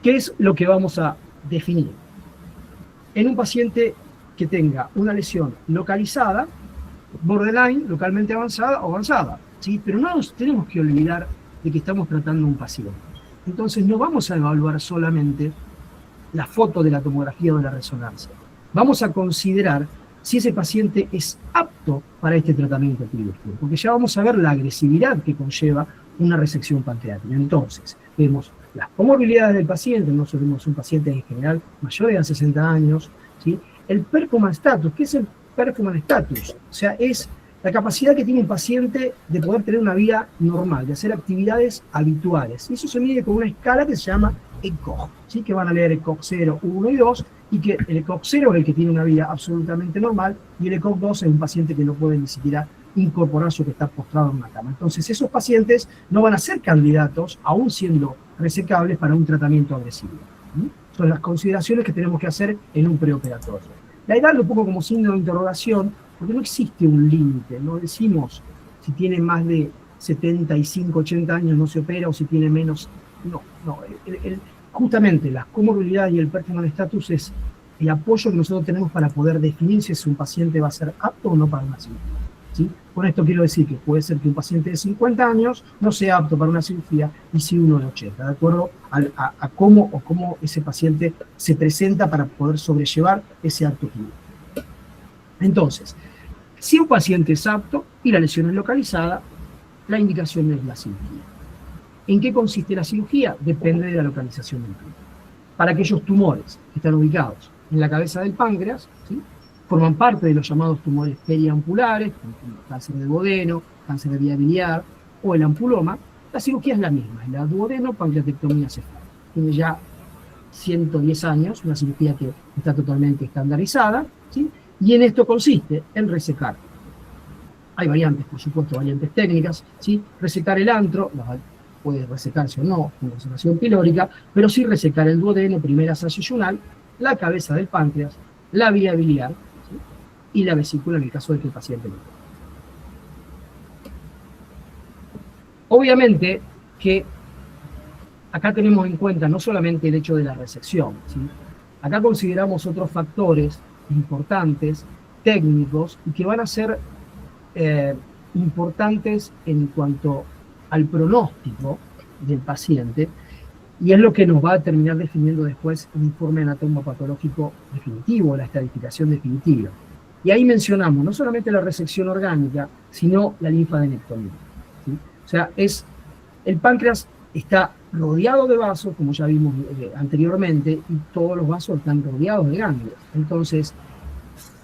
¿Qué es lo que vamos a definir? En un paciente que tenga una lesión localizada, borderline, localmente avanzada o avanzada, ¿sí? Pero no nos tenemos que olvidar de que estamos tratando a un paciente. Entonces no vamos a evaluar solamente la foto de la tomografía o de la resonancia. Vamos a considerar si ese paciente es apto para este tratamiento quirúrgico, porque ya vamos a ver la agresividad que conlleva una resección pancreática. Entonces, vemos las comorbilidades del paciente, nosotros vemos un paciente en general mayor de 60 años, ¿sí? El performance status. ¿Qué es el performance status? O sea, es la capacidad que tiene un paciente de poder tener una vida normal, de hacer actividades habituales. Y eso se mide con una escala que se llama ECOG, ¿sí? Que van a leer ECOG 0, 1 y 2, y que el ECOG 0 es el que tiene una vida absolutamente normal, y el ECOG 2 es un paciente que no puede ni siquiera incorporarse o que está postrado en una cama. Entonces, esos pacientes no van a ser candidatos, aún siendo resecables, para un tratamiento agresivo, ¿sí? Son las consideraciones que tenemos que hacer en un preoperatorio. La edad lo pongo como signo de interrogación, porque no existe un límite, no decimos si tiene más de 75, 80 años no se opera, o si tiene menos, no. Justamente las comorbilidades y el performance status es el apoyo que nosotros tenemos para poder definir si un paciente va a ser apto o no para una cirugía, ¿sí? Con esto quiero decir que puede ser que un paciente de 50 años no sea apto para una cirugía, y si uno de 80, de acuerdo a cómo ese paciente se presenta para poder sobrellevar ese acto clínico. Entonces, si un paciente es apto y la lesión es localizada, la indicación es la cirugía. ¿En qué consiste la cirugía? Depende de la localización del tumor. Para aquellos tumores que están ubicados en la cabeza del páncreas, ¿sí? Forman parte de los llamados tumores periampulares, como cáncer de duodeno, cáncer de vía biliar o el ampuloma, la cirugía es la misma, es la duodeno-pancreatectomía cefálica. Tiene ya 110 años, una cirugía que está totalmente estandarizada, ¿sí? Y en esto consiste en resecar. Hay variantes, por supuesto, variantes técnicas, ¿sí? Resecar el antro, puede resecarse o no, con resecación pilórica, pero sí resecar el duodeno, primera sacisional, la cabeza del páncreas, la vía biliar, ¿sí? Y la vesícula en el caso de que el paciente lo tenga. Obviamente que acá tenemos en cuenta no solamente el hecho de la resección, ¿sí? Acá consideramos otros factores importantes, técnicos, y que van a ser importantes en cuanto al pronóstico del paciente, y es lo que nos va a terminar definiendo después el informe anatomopatológico definitivo, la estadificación definitiva. Y ahí mencionamos no solamente la resección orgánica, sino la linfadenectomía, ¿sí? O sea, el páncreas está rodeado de vasos, como ya vimos anteriormente, y todos los vasos están rodeados de ganglios. Entonces,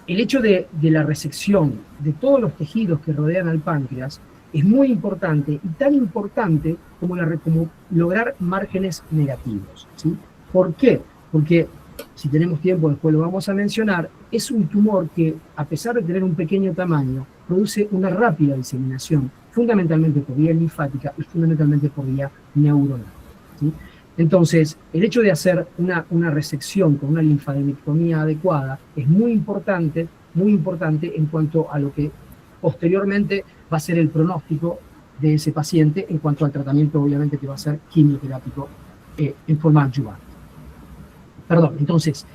el hecho de la resección de todos los tejidos que rodean al páncreas es muy importante, y tan importante como lograr márgenes negativos, ¿sí? ¿Por qué? Porque, si tenemos tiempo, después lo vamos a mencionar, es un tumor que, a pesar de tener un pequeño tamaño, produce una rápida diseminación, fundamentalmente por vía linfática y fundamentalmente por vía neuronal, ¿sí? Entonces, el hecho de hacer una resección con una linfadenectomía adecuada es muy importante en cuanto a lo que posteriormente va a ser el pronóstico de ese paciente en cuanto al tratamiento, obviamente, que va a ser quimioterápico en forma adyuvante. Perdón, entonces,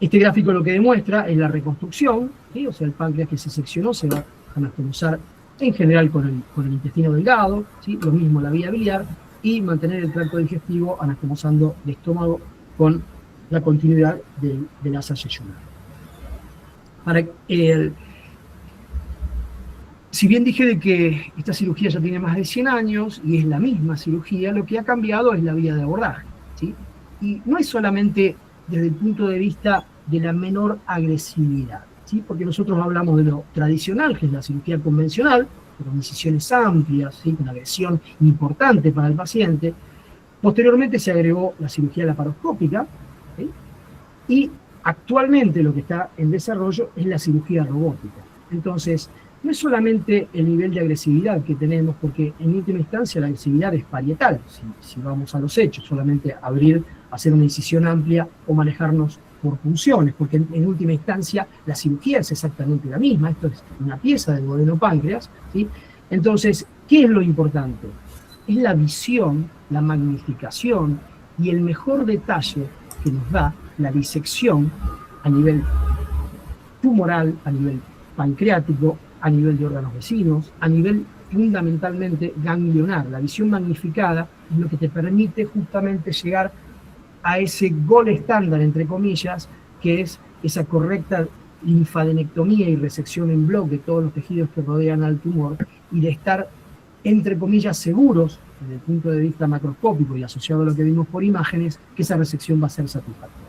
este gráfico lo que demuestra es la reconstrucción, ¿sí? O sea, el páncreas que se seccionó se va a anastomosar en general con el intestino delgado, ¿sí? Lo mismo la vía biliar, y mantener el tracto digestivo anastomosando el estómago con la continuidad del asa yeyunar. Si bien dije de que esta cirugía ya tiene más de 100 años y es la misma cirugía, lo que ha cambiado es la vía de abordaje, ¿sí? Y no es solamente desde el punto de vista de la menor agresividad, ¿sí? Porque nosotros hablamos de lo tradicional, que es la cirugía convencional, con incisiones amplias, ¿sí? Con agresión importante para el paciente. Posteriormente se agregó la cirugía laparoscópica, ¿sí? Y actualmente lo que está en desarrollo es la cirugía robótica. Entonces, no es solamente el nivel de agresividad que tenemos, porque en última instancia la agresividad es parietal, si vamos a los hechos, solamente hacer una incisión amplia o manejarnos por funciones, porque en última instancia la cirugía es exactamente la misma. Esto es una pieza del duodeno páncreas, ¿sí? Entonces, ¿qué es lo importante? Es la visión, la magnificación y el mejor detalle que nos da la disección a nivel tumoral, a nivel pancreático, a nivel de órganos vecinos, a nivel fundamentalmente ganglionar. La visión magnificada es lo que te permite justamente llegar a ese gol estándar, entre comillas, que es esa correcta linfadenectomía y resección en bloque de todos los tejidos que rodean al tumor, y de estar, entre comillas, seguros, desde el punto de vista macroscópico y asociado a lo que vimos por imágenes, que esa resección va a ser satisfactoria.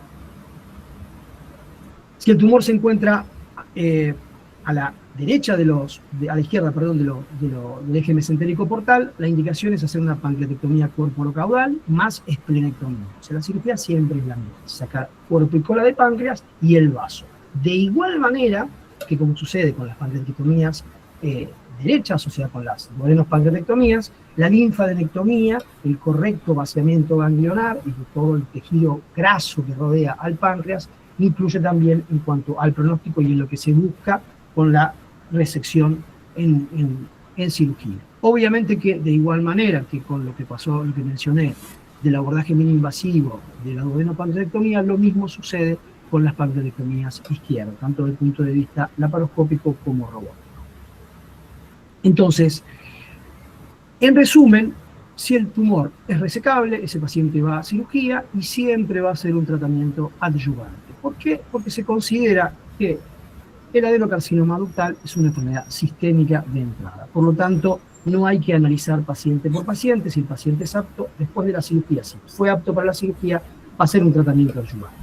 Si el tumor se encuentra a la derecha a la izquierda, perdón, del eje mesentérico portal, la indicación es hacer una pancreatectomía corporocaudal más esplenectomía. O sea, la cirugía siempre es la misma, sacar cuerpo y cola de páncreas y el vaso. De igual manera que, como sucede con las pancreatectomías derechas, o sea, con las duodenos pancreatectomías, la linfadenectomía, el correcto vaciamiento ganglionar y de todo el tejido graso que rodea al páncreas, incluye también en cuanto al pronóstico y en lo que se busca con la resección en cirugía. Obviamente que de igual manera que con lo que pasó, lo que mencioné, del abordaje mini-invasivo de la duodenopancreatectomía, lo mismo sucede con las pancreatectomías izquierdas, tanto desde el punto de vista laparoscópico como robótico. Entonces, en resumen, si el tumor es resecable, ese paciente va a cirugía y siempre va a ser un tratamiento adyuvante. ¿Por qué? Porque se considera que el adenocarcinoma ductal es una enfermedad sistémica de entrada. Por lo tanto, no hay que analizar paciente por paciente si el paciente es apto después de la cirugía. Si fue apto para la cirugía, va a ser un tratamiento adyuvante.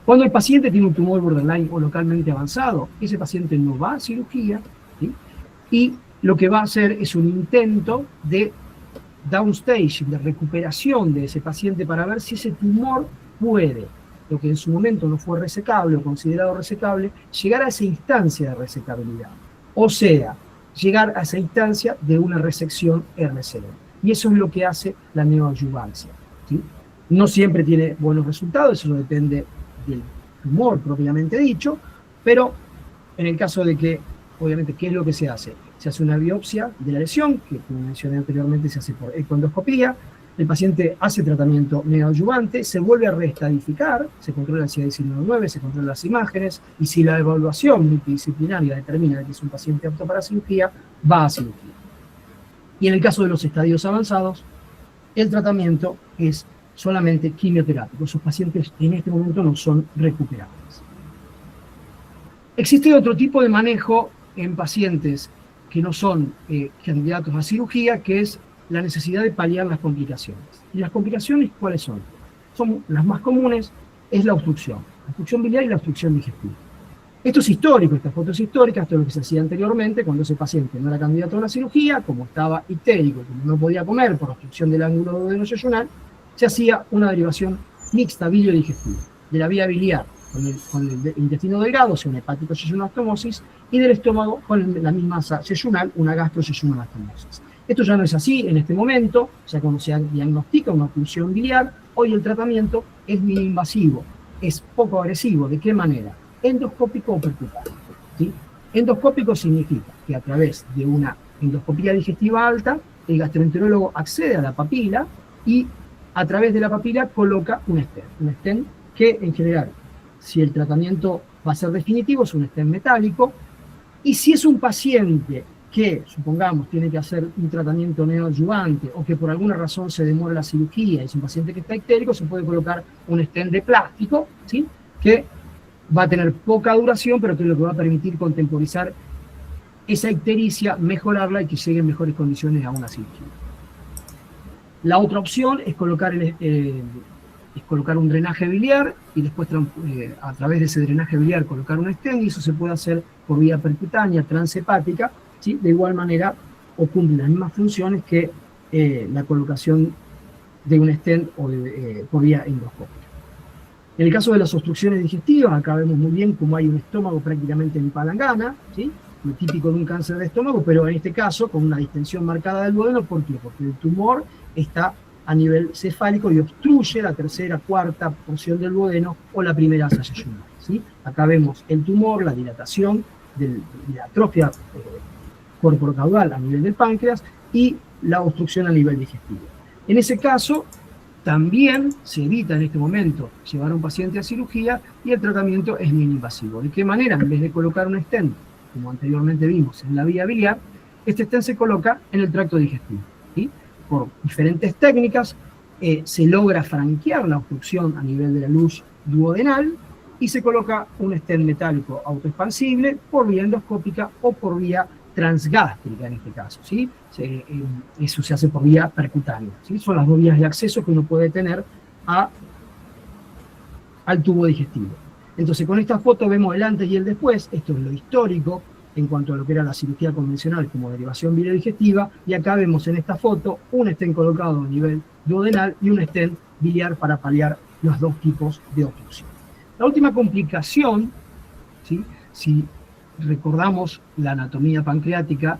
Cuando el paciente tiene un tumor borderline o localmente avanzado, ese paciente no va a cirugía, ¿sí? Y lo que va a hacer es un intento de downstage, de recuperación de ese paciente para ver si ese tumor puede, lo que en su momento no fue resecable o considerado resecable, llegar a esa instancia de resecabilidad. O sea, llegar a esa instancia de una resección RCD. Y eso es lo que hace la neoadyuvancia, ¿sí? No siempre tiene buenos resultados, eso depende del tumor propiamente dicho, pero en el caso de que, obviamente, ¿qué es lo que se hace? Se hace una biopsia de la lesión, que como mencioné anteriormente se hace por ecoendoscopía, el paciente hace tratamiento neoadyuvante, se vuelve a reestadificar, se controla el CA19-9, se controlan las imágenes, y si la evaluación multidisciplinaria determina que es un paciente apto para cirugía, va a cirugía. Y en el caso de los estadios avanzados, el tratamiento es solamente quimioterápico. Esos pacientes en este momento no son recuperables. Existe otro tipo de manejo en pacientes que no son candidatos a cirugía, que es la necesidad de paliar las complicaciones. ¿Y las complicaciones cuáles son? Son las más comunes, es la obstrucción biliar y la obstrucción digestiva. Esto es histórico, esta foto es histórica, esto es lo que se hacía anteriormente, cuando ese paciente no era candidato a una cirugía, como estaba ictérico, como no podía comer por obstrucción del ángulo duodeno-yeyunal, se hacía una derivación mixta bilio-digestiva, de la vía biliar con el intestino delgado, o sea, una hepático-yeyunostomosis, y del estómago con la misma yeyunal, una gastro-yeyunostomosis. Esto ya no es así en este momento, o sea, cuando se diagnostica una oclusión biliar, hoy el tratamiento es mini-invasivo, es poco agresivo. ¿De qué manera? Endoscópico o percutáneo. ¿Sí? Endoscópico significa que a través de una endoscopía digestiva alta, el gastroenterólogo accede a la papila y a través de la papila coloca un stent que en general, si el tratamiento va a ser definitivo, es un stent metálico, y si es un paciente que, supongamos, tiene que hacer un tratamiento neoadyuvante o que por alguna razón se demora la cirugía, es un paciente que está ictérico, se puede colocar un stent de plástico, ¿sí? Que va a tener poca duración, pero que es lo que va a permitir contemporizar esa ictericia, mejorarla y que llegue en mejores condiciones a una cirugía. La otra opción es colocar, un drenaje biliar y después a través de ese drenaje biliar colocar un stent, y eso se puede hacer por vía percutánea, transhepática, ¿sí? De igual manera o cumple las mismas funciones que la colocación de un stent o por vía endoscópica. En el caso de las obstrucciones digestivas, acá vemos muy bien cómo hay un estómago prácticamente en palangana, ¿sí? Lo típico de un cáncer de estómago, pero en este caso con una distensión marcada del duodeno. ¿Por qué? Porque el tumor está a nivel cefálico y obstruye la tercera, cuarta porción del duodeno o la primera asa yeyunal, ¿sí? Acá vemos el tumor, la dilatación de la atrofia corporacaudal a nivel del páncreas y la obstrucción a nivel digestivo. En ese caso, también se evita en este momento llevar a un paciente a cirugía y el tratamiento es mini-invasivo. ¿De qué manera? En vez de colocar un stent, como anteriormente vimos en la vía biliar, este stent se coloca en el tracto digestivo, ¿sí? Por diferentes técnicas se logra franquear la obstrucción a nivel de la luz duodenal y se coloca un stent metálico autoexpansible por vía endoscópica o por vía transgástrica en este caso, ¿sí? Eso se hace por vía percutánea, ¿sí? Son las dos vías de acceso que uno puede tener al tubo digestivo. Entonces con esta foto vemos el antes y el después. Esto es lo histórico en cuanto a lo que era la cirugía convencional como derivación biliodigestiva, y acá vemos en esta foto un stent colocado a nivel duodenal y un stent biliar para paliar los dos tipos de obstrucción. La última complicación, ¿sí? Si recordamos la anatomía pancreática,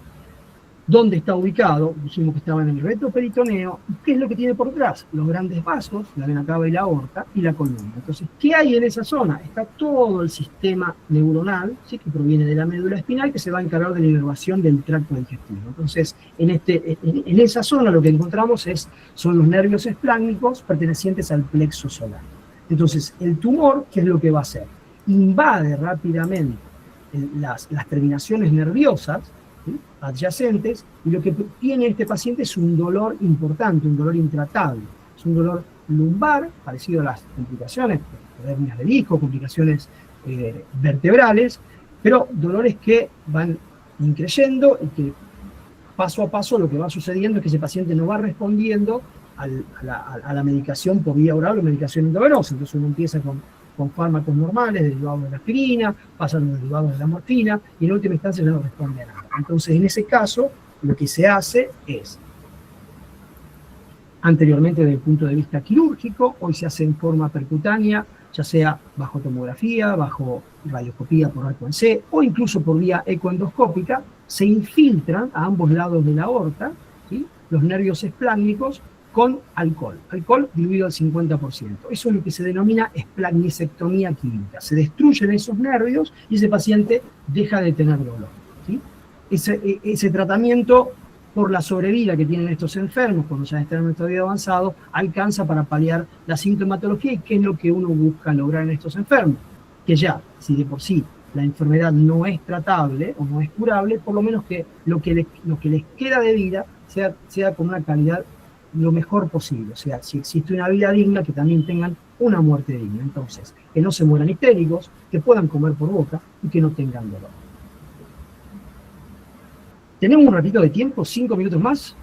¿dónde está ubicado? Pusimos que estaba en el retroperitoneo. ¿Qué es lo que tiene por detrás? Los grandes vasos, la vena cava y la aorta, y la columna. Entonces, ¿qué hay en esa zona? Está todo el sistema neuronal, ¿sí? Que proviene de la médula espinal, que se va a encargar de la inervación del tracto digestivo. Entonces, en esa zona lo que encontramos son los nervios espláncnicos pertenecientes al plexo solar. Entonces, el tumor, ¿qué es lo que va a hacer? Invade rápidamente las terminaciones nerviosas, ¿sí? Adyacentes, y lo que tiene este paciente es un dolor importante, un dolor intratable. Es un dolor lumbar, parecido a las complicaciones, hernias de disco, complicaciones vertebrales, pero dolores que van increyendo y que paso a paso lo que va sucediendo es que ese paciente no va respondiendo a la medicación por vía oral o medicación endovenosa. Entonces uno empieza con fármacos normales, derivados de la aspirina, pasan los derivados de la morfina, y en última instancia no responde a nada. Entonces, en ese caso, lo que se hace es, anteriormente desde el punto de vista quirúrgico, hoy se hace en forma percutánea, ya sea bajo tomografía, bajo radioscopía por arco en C, o incluso por vía ecoendoscópica, se infiltran a ambos lados de la aorta, ¿sí? Los nervios espláncnicos con alcohol diluido al 50%. Eso es lo que se denomina esplancnicectomía química. Se destruyen esos nervios y ese paciente deja de tener dolor, ¿sí? Ese tratamiento, por la sobrevida que tienen estos enfermos cuando ya están en un estadio avanzado, alcanza para paliar la sintomatología. ¿Y qué es lo que uno busca lograr en estos enfermos? Que ya, si de por sí la enfermedad no es tratable o no es curable, por lo menos que lo que les queda de vida sea con una calidad lo mejor posible. O sea, si existe una vida digna, que también tengan una muerte digna. Entonces, que no se mueran histéricos, que puedan comer por boca y que no tengan dolor. ¿Tenemos un ratito de tiempo? 5 minutos más.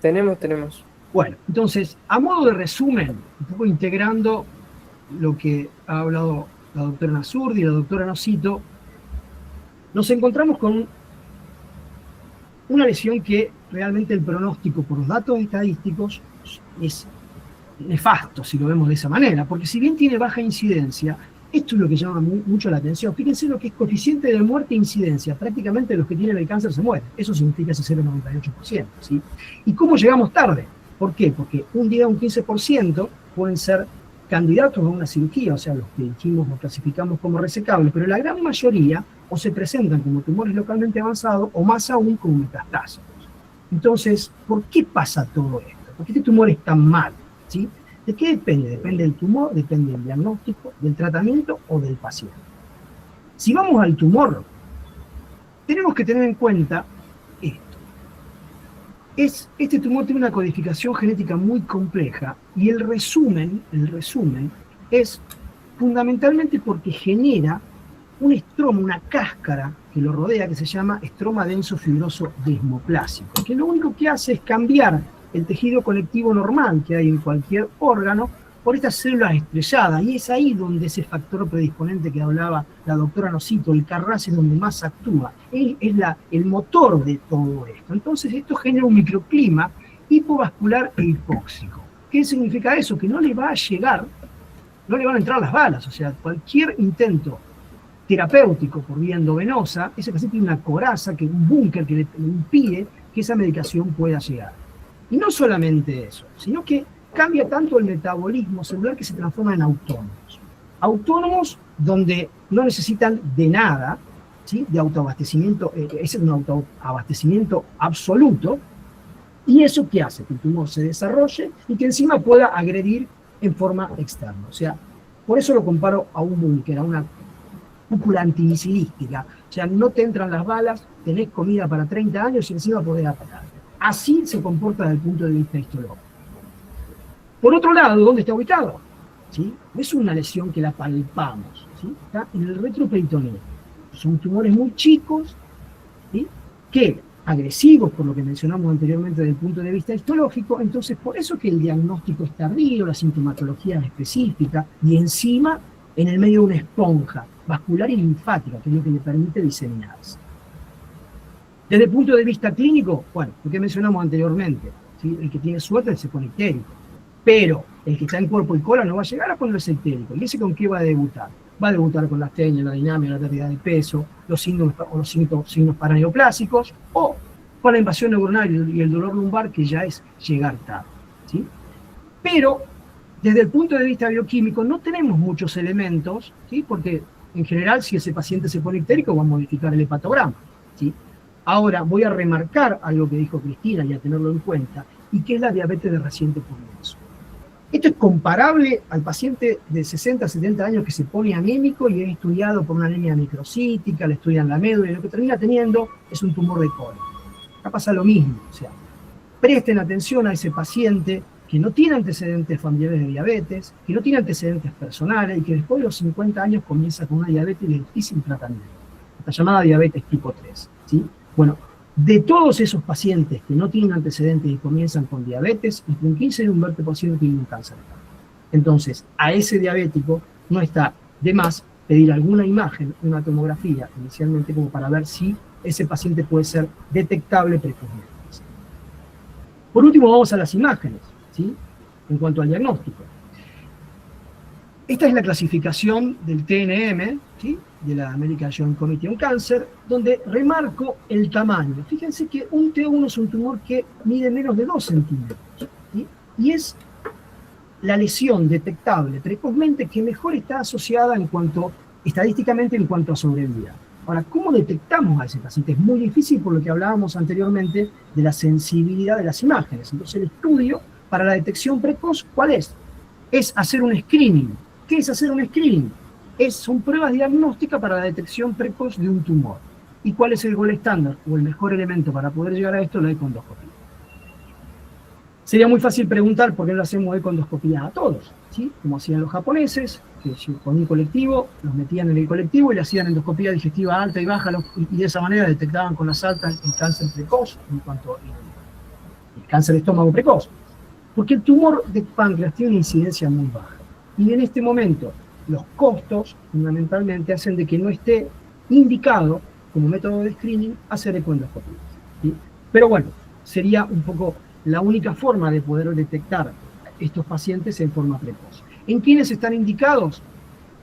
Tenemos. Bueno, entonces, a modo de resumen, un poco integrando lo que ha hablado la doctora Nazurdi y la doctora Nocito, nos encontramos con una lesión que realmente el pronóstico por los datos estadísticos es nefasto, si lo vemos de esa manera, porque si bien tiene baja incidencia, esto es lo que llama mucho la atención. Fíjense lo que es coeficiente de muerte e incidencia. Prácticamente los que tienen el cáncer se mueren. Eso significa ese 0,98%. ¿Sí? ¿Y cómo llegamos tarde? ¿Por qué? Porque un 10 o un 15% pueden ser candidatos a una cirugía, o sea, los que dijimos o clasificamos como resecables, pero la gran mayoría o se presentan como tumores localmente avanzados o más aún como metastásicos. Entonces, ¿por qué pasa todo esto? ¿Por qué este tumor es tan malo? ¿Sí? ¿De qué depende? Depende del tumor, depende del diagnóstico, del tratamiento o del paciente. Si vamos al tumor, tenemos que tener en cuenta esto. Este tumor tiene una codificación genética muy compleja y el resumen es fundamentalmente porque genera un estroma, una cáscara que lo rodea, que se llama estroma denso fibroso desmoplásico, que lo único que hace es cambiar el tejido conectivo normal que hay en cualquier órgano por estas células estrelladas, y es ahí donde ese factor predisponente que hablaba la doctora Nocito, el Carras, es donde más actúa, es el motor de todo esto. Entonces esto genera un microclima hipovascular e hipóxico. ¿Qué significa eso? Que no le va a llegar, no le van a entrar las balas, o sea, cualquier intento terapéutico por vía endovenosa, ese paciente tiene una coraza, un búnker que le impide que esa medicación pueda llegar. Y no solamente eso, sino que cambia tanto el metabolismo celular que se transforma en autónomos. Autónomos donde no necesitan de nada, ¿sí? De autoabastecimiento, ese es un autoabastecimiento absoluto, y eso ¿qué hace? Que el tumor se desarrolle y que encima pueda agredir en forma externa. O sea, por eso lo comparo a un búnker, a una cúpula antivisilística. O sea, no te entran las balas, tenés comida para 30 años y encima podés atacar. Así se comporta desde el punto de vista histológico. Por otro lado, ¿dónde está ubicado? ¿Sí? Es una lesión que la palpamos, ¿sí? Está en el retroperitoneo. Son tumores muy chicos, ¿sí? Que agresivos, por lo que mencionamos anteriormente desde el punto de vista histológico, entonces por eso que el diagnóstico es tardío, la sintomatología es específica, y encima en el medio de una esponja vascular y linfática, que es lo que le permite diseminarse. Desde el punto de vista clínico, bueno, lo que mencionamos anteriormente, ¿sí? El que tiene suerte se pone ictérico, pero el que está en cuerpo y cola no va a llegar a ponerse ictérico. ¿Y ese con qué va a debutar? Va a debutar con la astenia, la dinámica, la pérdida de peso, los signos paraneoplásicos, o con la invasión neuronal y el dolor lumbar, que ya es llegar tarde, ¿sí? Pero desde el punto de vista bioquímico no tenemos muchos elementos, ¿sí? Porque en general si ese paciente se pone ictérico va a modificar el hepatograma, ¿sí? Ahora voy a remarcar algo que dijo Cristina y a tenerlo en cuenta, y que es la diabetes de reciente comienzo. Esto es comparable al paciente de 60, 70 años que se pone anémico y es estudiado por una anemia microcítica, le estudian la médula y lo que termina teniendo es un tumor de colon. Acá pasa lo mismo, o sea, presten atención a ese paciente que no tiene antecedentes familiares de diabetes, que no tiene antecedentes personales y que después de los 50 años comienza con una diabetes de difícil tratamiento, la llamada diabetes tipo 3, ¿sí? Bueno, de todos esos pacientes que no tienen antecedentes y comienzan con diabetes, entre un 15 y un 20% tienen un cáncer de colon. Entonces, a ese diabético no está de más pedir alguna imagen, una tomografía, inicialmente como para ver si ese paciente puede ser detectable precozmente. Por último, vamos a las imágenes, ¿sí? En cuanto al diagnóstico. Esta es la clasificación del TNM, ¿sí? De la American Joint Committee on Cancer, donde remarco el tamaño. Fíjense que un T1 es un tumor que mide menos de 2 centímetros, ¿sí? Y es la lesión detectable precozmente que mejor está asociada estadísticamente en cuanto a sobrevida. Ahora, ¿cómo detectamos a ese paciente? Es muy difícil por lo que hablábamos anteriormente de la sensibilidad de las imágenes. Entonces el estudio para la detección precoz, ¿cuál es? Es hacer un screening. ¿Qué es hacer un screening? Son pruebas diagnósticas para la detección precoz de un tumor. ¿Y cuál es el gol estándar o el mejor elemento para poder llegar a esto? La econdoscopía. Sería muy fácil preguntar por qué no hacemos econdoscopía a todos, ¿sí? Como hacían los japoneses, que con un colectivo los metían en el colectivo y le hacían endoscopía digestiva alta y baja, y de esa manera detectaban con las altas el cáncer precoz en cuanto a el cáncer de estómago precoz, porque el tumor de páncreas tiene una incidencia muy baja. Y en este momento, los costos fundamentalmente hacen de que no esté indicado como método de screening hacer ecoendoscopía, ¿sí? Pero bueno, sería un poco la única forma de poder detectar estos pacientes en forma precoz. ¿En quiénes están indicados?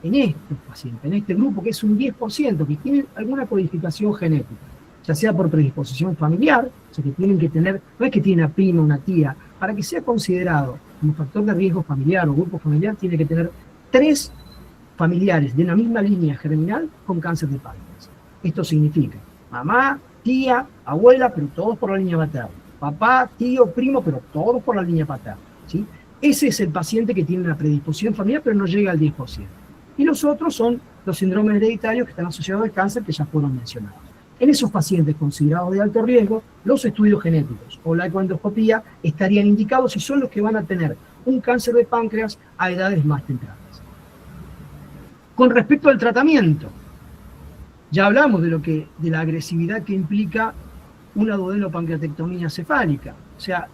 En estos pacientes, en este grupo que es un 10%, que tienen alguna codificación genética, ya sea por predisposición familiar, o sea que tienen que tener, no es que tiene una prima, una tía, para que sea considerado como factor de riesgo familiar o grupo familiar, tiene que tener 3 familiares de una misma línea germinal con cáncer de páncreas. Esto significa mamá, tía, abuela, pero todos por la línea materna. Papá, tío, primo, pero todos por la línea paterna, ¿sí? Ese es el paciente que tiene una predisposición familiar, pero no llega al 10%. Y los otros son los síndromes hereditarios que están asociados al cáncer, que ya fueron mencionados. En esos pacientes considerados de alto riesgo, los estudios genéticos o la ecoendoscopía estarían indicados y son los que van a tener un cáncer de páncreas a edades más tempranas. Con respecto al tratamiento, ya hablamos de la agresividad que implica una duodenopancreatectomía cefálica. O sea,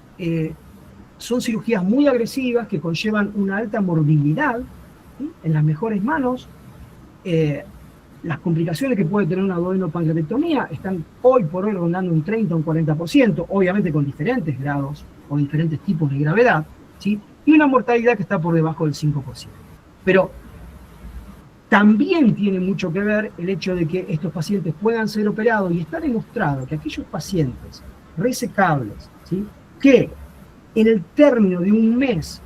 son cirugías muy agresivas que conllevan una alta morbilidad, ¿sí? En las mejores manos. Las complicaciones que puede tener una duodenopancreatectomía están hoy por hoy rondando un 30 o un 40%, obviamente con diferentes grados o diferentes tipos de gravedad, ¿sí? Y una mortalidad que está por debajo del 5%. Pero también tiene mucho que ver el hecho de que estos pacientes puedan ser operados, y está demostrado que aquellos pacientes resecables, ¿sí? Que en el término de un mes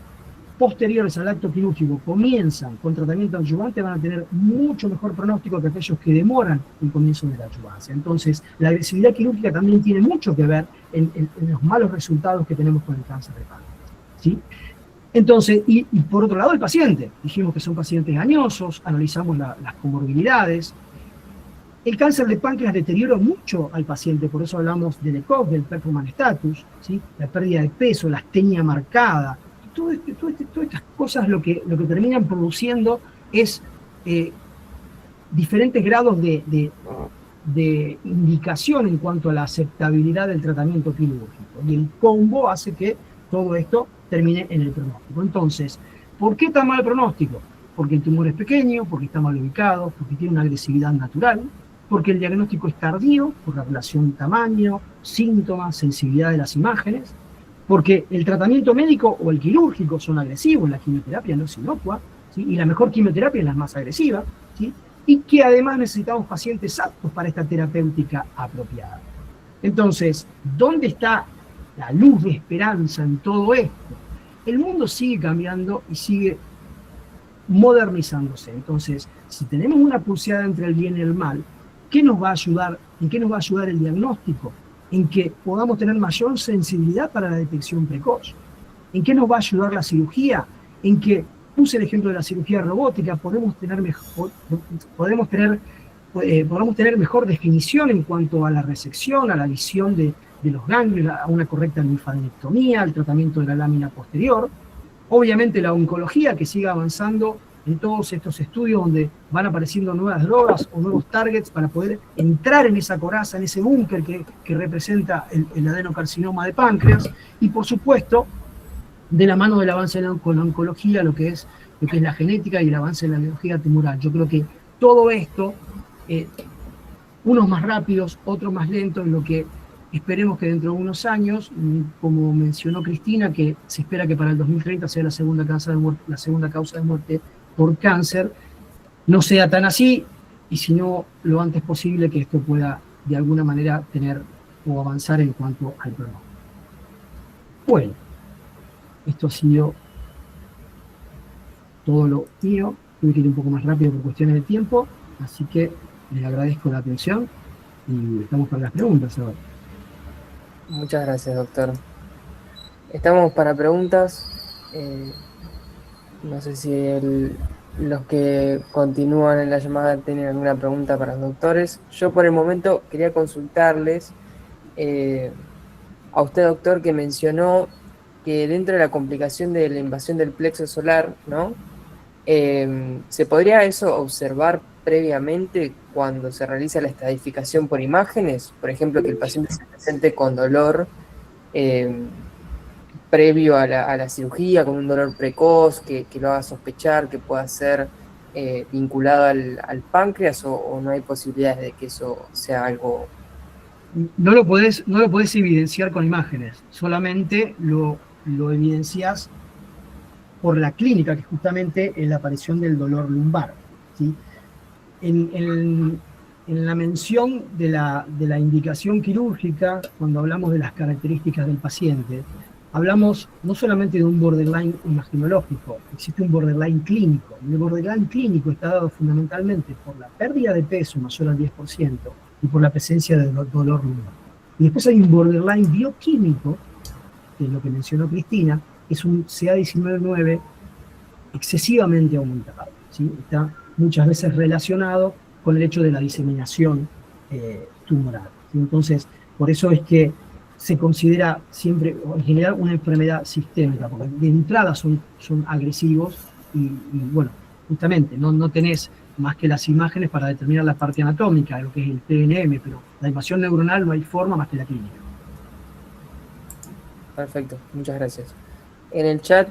posteriores al acto quirúrgico comienzan con tratamiento adyuvante, van a tener mucho mejor pronóstico que aquellos que demoran el comienzo de la adyuvancia. Entonces, la agresividad quirúrgica también tiene mucho que ver en los malos resultados que tenemos con el cáncer de páncreas, ¿sí? Entonces, y por otro lado, el paciente. Dijimos que son pacientes añosos, analizamos las comorbilidades. El cáncer de páncreas deteriora mucho al paciente, por eso hablamos del ECOG, del performance status, ¿sí? La pérdida de peso, la astenia marcada. Todas estas cosas lo que terminan produciendo es diferentes grados de indicación en cuanto a la aceptabilidad del tratamiento quirúrgico. Y el combo hace que todo esto termine en el pronóstico. Entonces, ¿por qué tan mal pronóstico? Porque el tumor es pequeño, porque está mal ubicado, porque tiene una agresividad natural, porque el diagnóstico es tardío, por la relación tamaño, síntomas, sensibilidad de las imágenes, porque el tratamiento médico o el quirúrgico son agresivos, la quimioterapia no es inocua, ¿sí? Y la mejor quimioterapia es la más agresiva, ¿sí? Y que además necesitamos pacientes aptos para esta terapéutica apropiada. Entonces, ¿dónde está la luz de esperanza en todo esto? El mundo sigue cambiando y sigue modernizándose. Entonces, si tenemos una pulseada entre el bien y el mal, ¿qué nos va a ayudar? ¿En qué nos va a ayudar el diagnóstico? En que podamos tener mayor sensibilidad para la detección precoz. ¿En qué nos va a ayudar la cirugía? En que, puse el ejemplo de la cirugía robótica, podemos tener mejor definición en cuanto a la resección, a la visión de los ganglios, a una correcta linfadenectomía, al tratamiento de la lámina posterior. Obviamente la oncología, que siga avanzando en todos estos estudios donde van apareciendo nuevas drogas o nuevos targets para poder entrar en esa coraza, en ese búnker que representa el adenocarcinoma de páncreas. Y por supuesto, de la mano del avance con la oncología, lo que es la genética y el avance de la biología tumoral. Yo creo que todo esto, unos más rápidos, otros más lentos, lo que esperemos que dentro de unos años, como mencionó Cristina, que se espera que para el 2030 sea la segunda causa de muerte por cáncer, no sea tan así, y si no, lo antes posible que esto pueda de alguna manera tener o avanzar en cuanto al pronóstico. Bueno, esto ha sido todo lo mío. Tuve que ir un poco más rápido por cuestiones de tiempo, así que les agradezco la atención y estamos para las preguntas ahora. Muchas gracias, doctor. Estamos para preguntas. No sé si los que continúan en la llamada tienen alguna pregunta para los doctores. Yo por el momento quería consultarles a usted, doctor, que mencionó que dentro de la complicación de la invasión del plexo solar, ¿no? ¿Se podría eso observar previamente cuando se realiza la estadificación por imágenes? Por ejemplo, que el paciente se presente con dolor previo a la cirugía, con un dolor precoz, que lo haga sospechar que pueda ser vinculado al páncreas, o no hay posibilidades de que eso sea algo? No lo podés evidenciar con imágenes, solamente lo evidencias por la clínica, que justamente es la aparición del dolor lumbar, ¿sí? En la mención de la indicación quirúrgica, cuando hablamos de las características del paciente, hablamos no solamente de un borderline imaginológico, existe un borderline clínico. El borderline clínico está dado fundamentalmente por la pérdida de peso mayor al 10% y por la presencia de dolor lumbar. Y después hay un borderline bioquímico, que es lo que mencionó Cristina, que es un CA19-9 excesivamente aumentado, ¿sí? Está muchas veces relacionado con el hecho de la diseminación tumoral, ¿sí? Entonces, por eso es que se considera siempre, en general, una enfermedad sistémica, porque de entrada son agresivos y bueno, justamente no tenés más que las imágenes para determinar la parte anatómica de lo que es el TNM, pero la invasión neuronal no hay forma más que la clínica. Perfecto, muchas gracias. En el chat,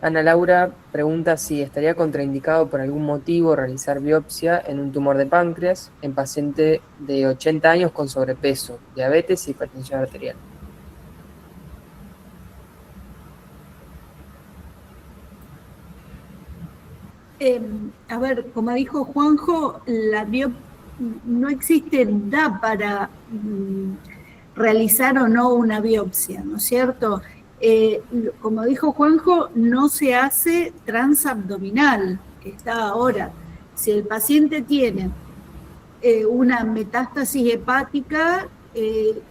Ana Laura pregunta si estaría contraindicado por algún motivo realizar biopsia en un tumor de páncreas en paciente de 80 años con sobrepeso, diabetes y hipertensión arterial. A ver, como dijo Juanjo, no existe edad para realizar o no una biopsia, ¿no es cierto? Como dijo Juanjo, no se hace transabdominal, que está ahora. Si el paciente tiene una metástasis hepática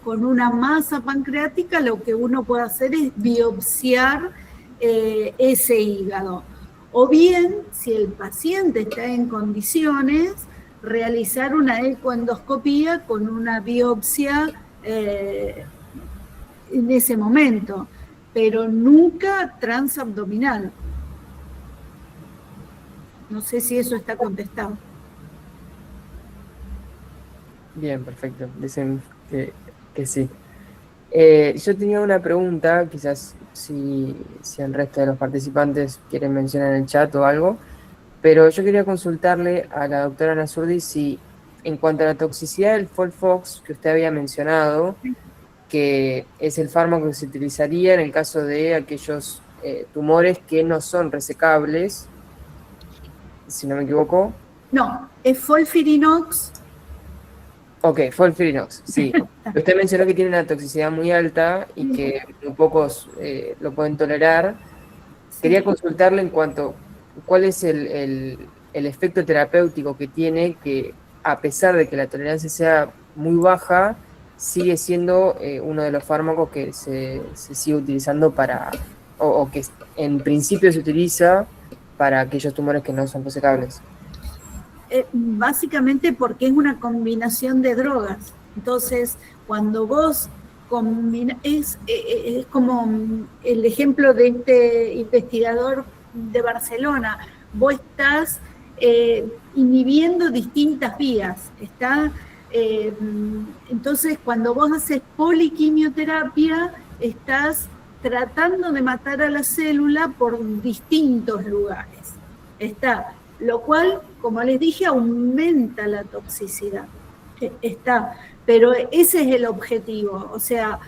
con una masa pancreática, lo que uno puede hacer es biopsiar ese hígado. O bien, si el paciente está en condiciones, realizar una ecoendoscopía con una biopsia en ese momento, pero nunca transabdominal. No sé si eso está contestado. Bien, perfecto. Dicen que sí. Yo tenía una pregunta, quizás si el resto de los participantes quieren mencionar en el chat o algo, pero yo quería consultarle a la doctora Ana Zurdi si, en cuanto a la toxicidad del FOLFOX que usted había mencionado, que es el fármaco que se utilizaría en el caso de aquellos tumores que no son resecables, si no me equivoco. No, es FOLFIRINOX. Ok, FOLFIRINOX, sí. Usted mencionó que tiene una toxicidad muy alta y que muy pocos lo pueden tolerar. Quería consultarle en cuanto, ¿cuál es el efecto terapéutico que tiene, que a pesar de que la tolerancia sea muy baja, sigue siendo uno de los fármacos que se sigue utilizando para, o que en principio se utiliza para aquellos tumores que no son resecables? Básicamente porque es una combinación de drogas. Entonces, cuando vos combinas, es como el ejemplo de este investigador de Barcelona, vos estás inhibiendo distintas vías, entonces cuando vos haces poliquimioterapia, estás tratando de matar a la célula por distintos lugares. Lo cual, como les dije, aumenta la toxicidad. Pero ese es el objetivo. O sea,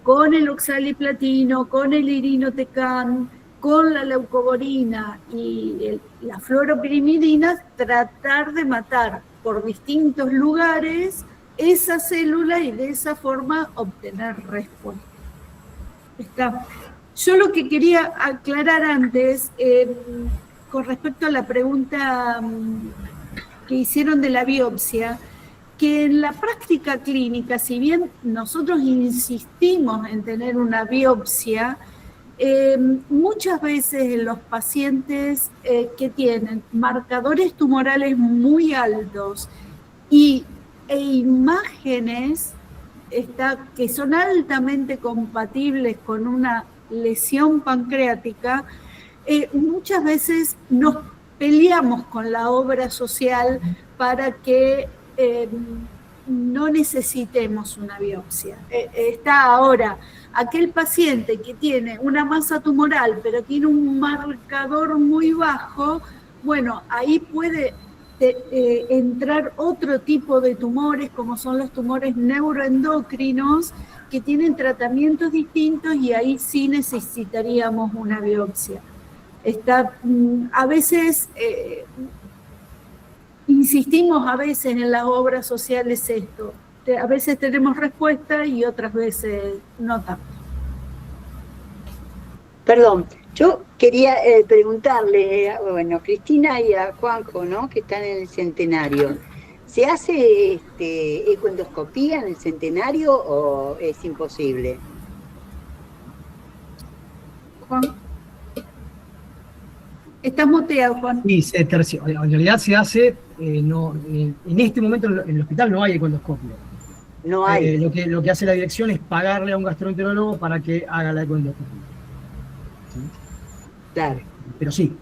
con el oxaliplatino, con el irinotecan, con la leucovorina y la fluoropirimidina, tratar de matar por distintos lugares esa célula y de esa forma obtener respuesta. Yo lo que quería aclarar antes, con respecto a la pregunta que hicieron de la biopsia, que en la práctica clínica, si bien nosotros insistimos en tener una biopsia, muchas veces en los pacientes que tienen marcadores tumorales muy altos e imágenes que son altamente compatibles con una lesión pancreática, muchas veces nos peleamos con la obra social para que no necesitemos una biopsia. Ahora, aquel paciente que tiene una masa tumoral, pero tiene un marcador muy bajo, bueno, ahí puede entrar otro tipo de tumores, como son los tumores neuroendocrinos, que tienen tratamientos distintos y ahí sí necesitaríamos una biopsia. A veces, insistimos a veces en las obras sociales esto, a veces tenemos respuesta y otras veces no tanto. Perdón, yo quería preguntarle, bueno, Cristina y a Juanjo, ¿no?, que están en el centenario. ¿Se hace ecoendoscopía en el centenario o es imposible? Juan. Estás muteado, Juan. Sí, en realidad se hace, en este momento en el hospital no hay ecoendoscopio. No hay. Lo que hace la dirección es pagarle a un gastroenterólogo para que haga la ecoendoscopia. ¿Sí? Claro. Pero sí,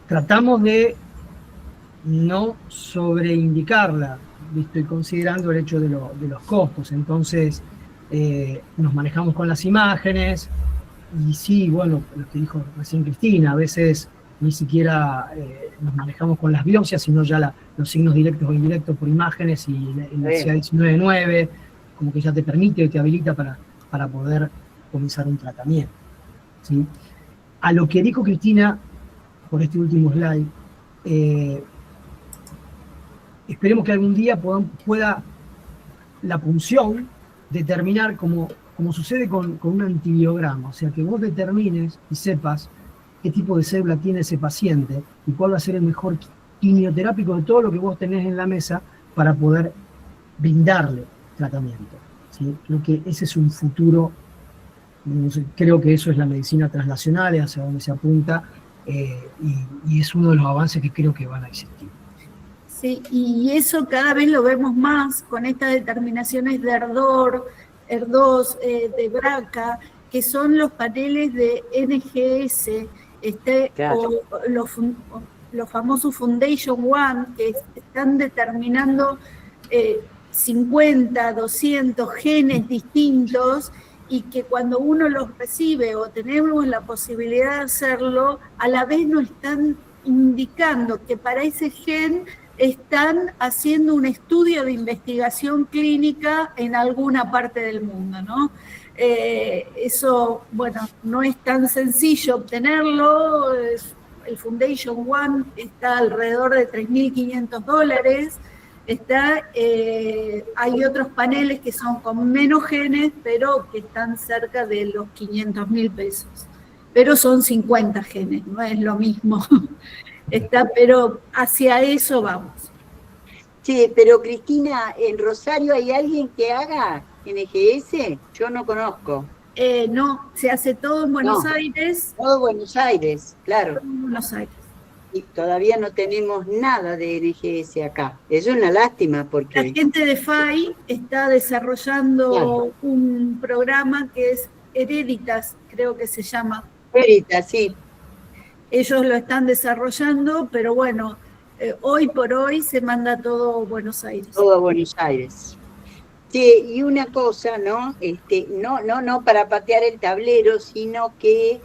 tratamos de no sobreindicarla, visto y considerando el hecho de los costos. Entonces, nos manejamos con las imágenes, y sí, bueno, lo que dijo recién Cristina, a veces ni siquiera nos manejamos con las biopsias, sino ya los signos directos o indirectos por imágenes, y la CA19-9, como que ya te permite, te habilita para poder comenzar un tratamiento, ¿sí? A lo que dijo Cristina por este último slide, esperemos que algún día pueda la punción determinar, como sucede con un antibiograma, o sea, que vos determines y sepas qué tipo de célula tiene ese paciente y cuál va a ser el mejor quimioterápico de todo lo que vos tenés en la mesa para poder brindarle tratamiento, ¿sí? Creo que ese es un futuro, creo que eso es la medicina translacional, hacia donde se apunta, y es uno de los avances que creo que van a existir. Sí, y eso cada vez lo vemos más con estas determinaciones de ER2, de BRCA, que son los paneles de NGS, claro, o los famosos Foundation One, que están determinando 50, 200 genes distintos, y que cuando uno los recibe o tenemos la posibilidad de hacerlo, a la vez nos están indicando que para ese gen están haciendo un estudio de investigación clínica en alguna parte del mundo, ¿no? Eso, bueno, no es tan sencillo obtenerlo. El Foundation One está alrededor de $3.500. Hay otros paneles que son con menos genes, pero que están cerca de los $500.000. Pero son 50 genes, no es lo mismo. Pero hacia eso vamos. Sí, pero Cristina, ¿en Rosario hay alguien que haga NGS? Yo no conozco. No, se hace todo en Buenos Aires. Todo Buenos Aires, claro. Todo en Buenos Aires. Y todavía no tenemos nada de NGS acá. Es una lástima porque... La gente de FAI está desarrollando un programa que es Hereditas, creo que se llama. Hereditas, sí. Ellos lo están desarrollando, pero bueno, hoy por hoy se manda todo a Buenos Aires. Todo a Buenos Aires. Sí, y una cosa, ¿no? No para patear el tablero, sino que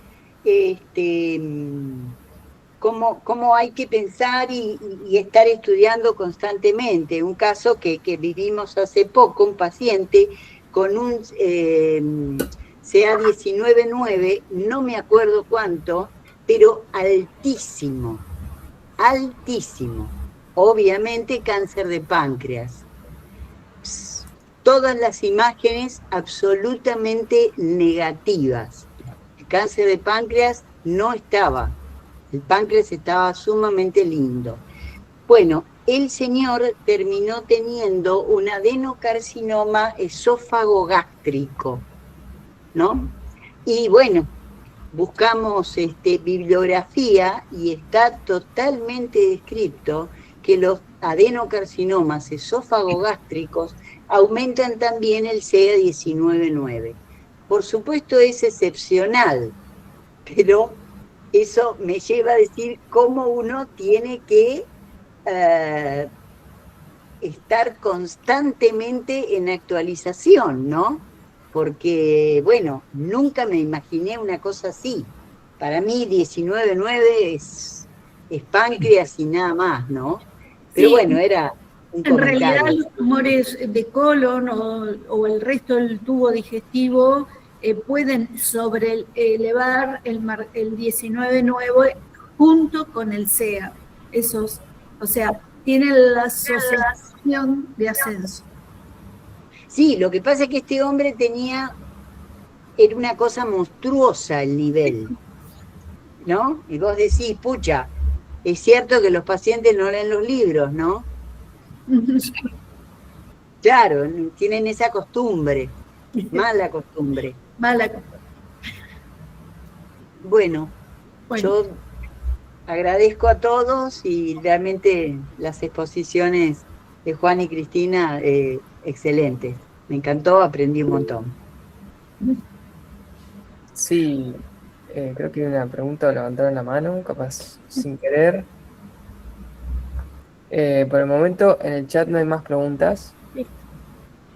cómo hay que pensar y estar estudiando constantemente. Un caso que vivimos hace poco, un paciente con un CA19-9, no me acuerdo cuánto, pero altísimo, altísimo. Obviamente cáncer de páncreas. Todas las imágenes absolutamente negativas. El cáncer de páncreas no estaba. El páncreas estaba sumamente lindo. Bueno, el señor terminó teniendo un adenocarcinoma esófago-gástrico, ¿no? Y bueno, buscamos bibliografía y está totalmente descrito que los adenocarcinomas esófago-gástricos aumentan también el CA19-9. Por supuesto es excepcional, pero eso me lleva a decir cómo uno tiene que estar constantemente en actualización, ¿no? porque, bueno, nunca me imaginé una cosa así. Para mí 19,9 es páncreas y nada más, ¿no? Pero Sí, bueno, era un en realidad comentario. los tumores de colon o el resto del tubo digestivo pueden elevar el 19,9 junto con el SEA. Esos, o sea, tienen la asociación de ascenso. Sí, lo que pasa es que este hombre era una cosa monstruosa el nivel, ¿no? Y vos decís, pucha, es cierto que los pacientes no leen los libros, ¿no? Claro, tienen esa costumbre, mala costumbre. Mala. Bueno, Bueno, yo agradezco a todos y realmente las exposiciones de Juan y Cristina, excelentes. Me encantó, aprendí un montón. Sí, creo que hay una pregunta, levantaron la mano, capaz sin querer. Por el momento en el chat no hay más preguntas.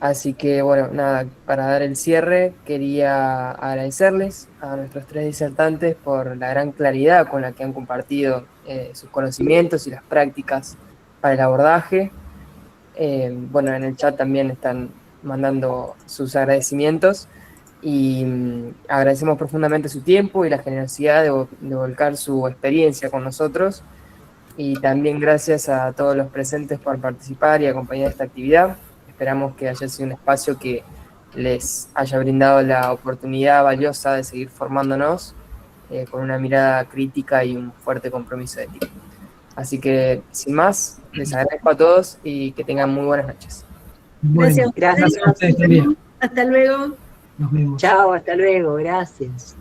Así que bueno, nada, para dar el cierre quería agradecerles a nuestros 3 disertantes por la gran claridad con la que han compartido sus conocimientos y las prácticas para el abordaje. Bueno, en el chat también están mandando sus agradecimientos y agradecemos profundamente su tiempo y la generosidad de volcar su experiencia con nosotros. Y también gracias a todos los presentes por participar y acompañar esta actividad. Esperamos que haya sido un espacio que les haya brindado la oportunidad valiosa de seguir formándonos con una mirada crítica y un fuerte compromiso ético. Así que, sin más, les agradezco a todos y que tengan muy buenas noches. Bueno, gracias. Gracias. gracias a ustedes también. Hasta luego. Nos vemos. Chao, hasta luego, gracias.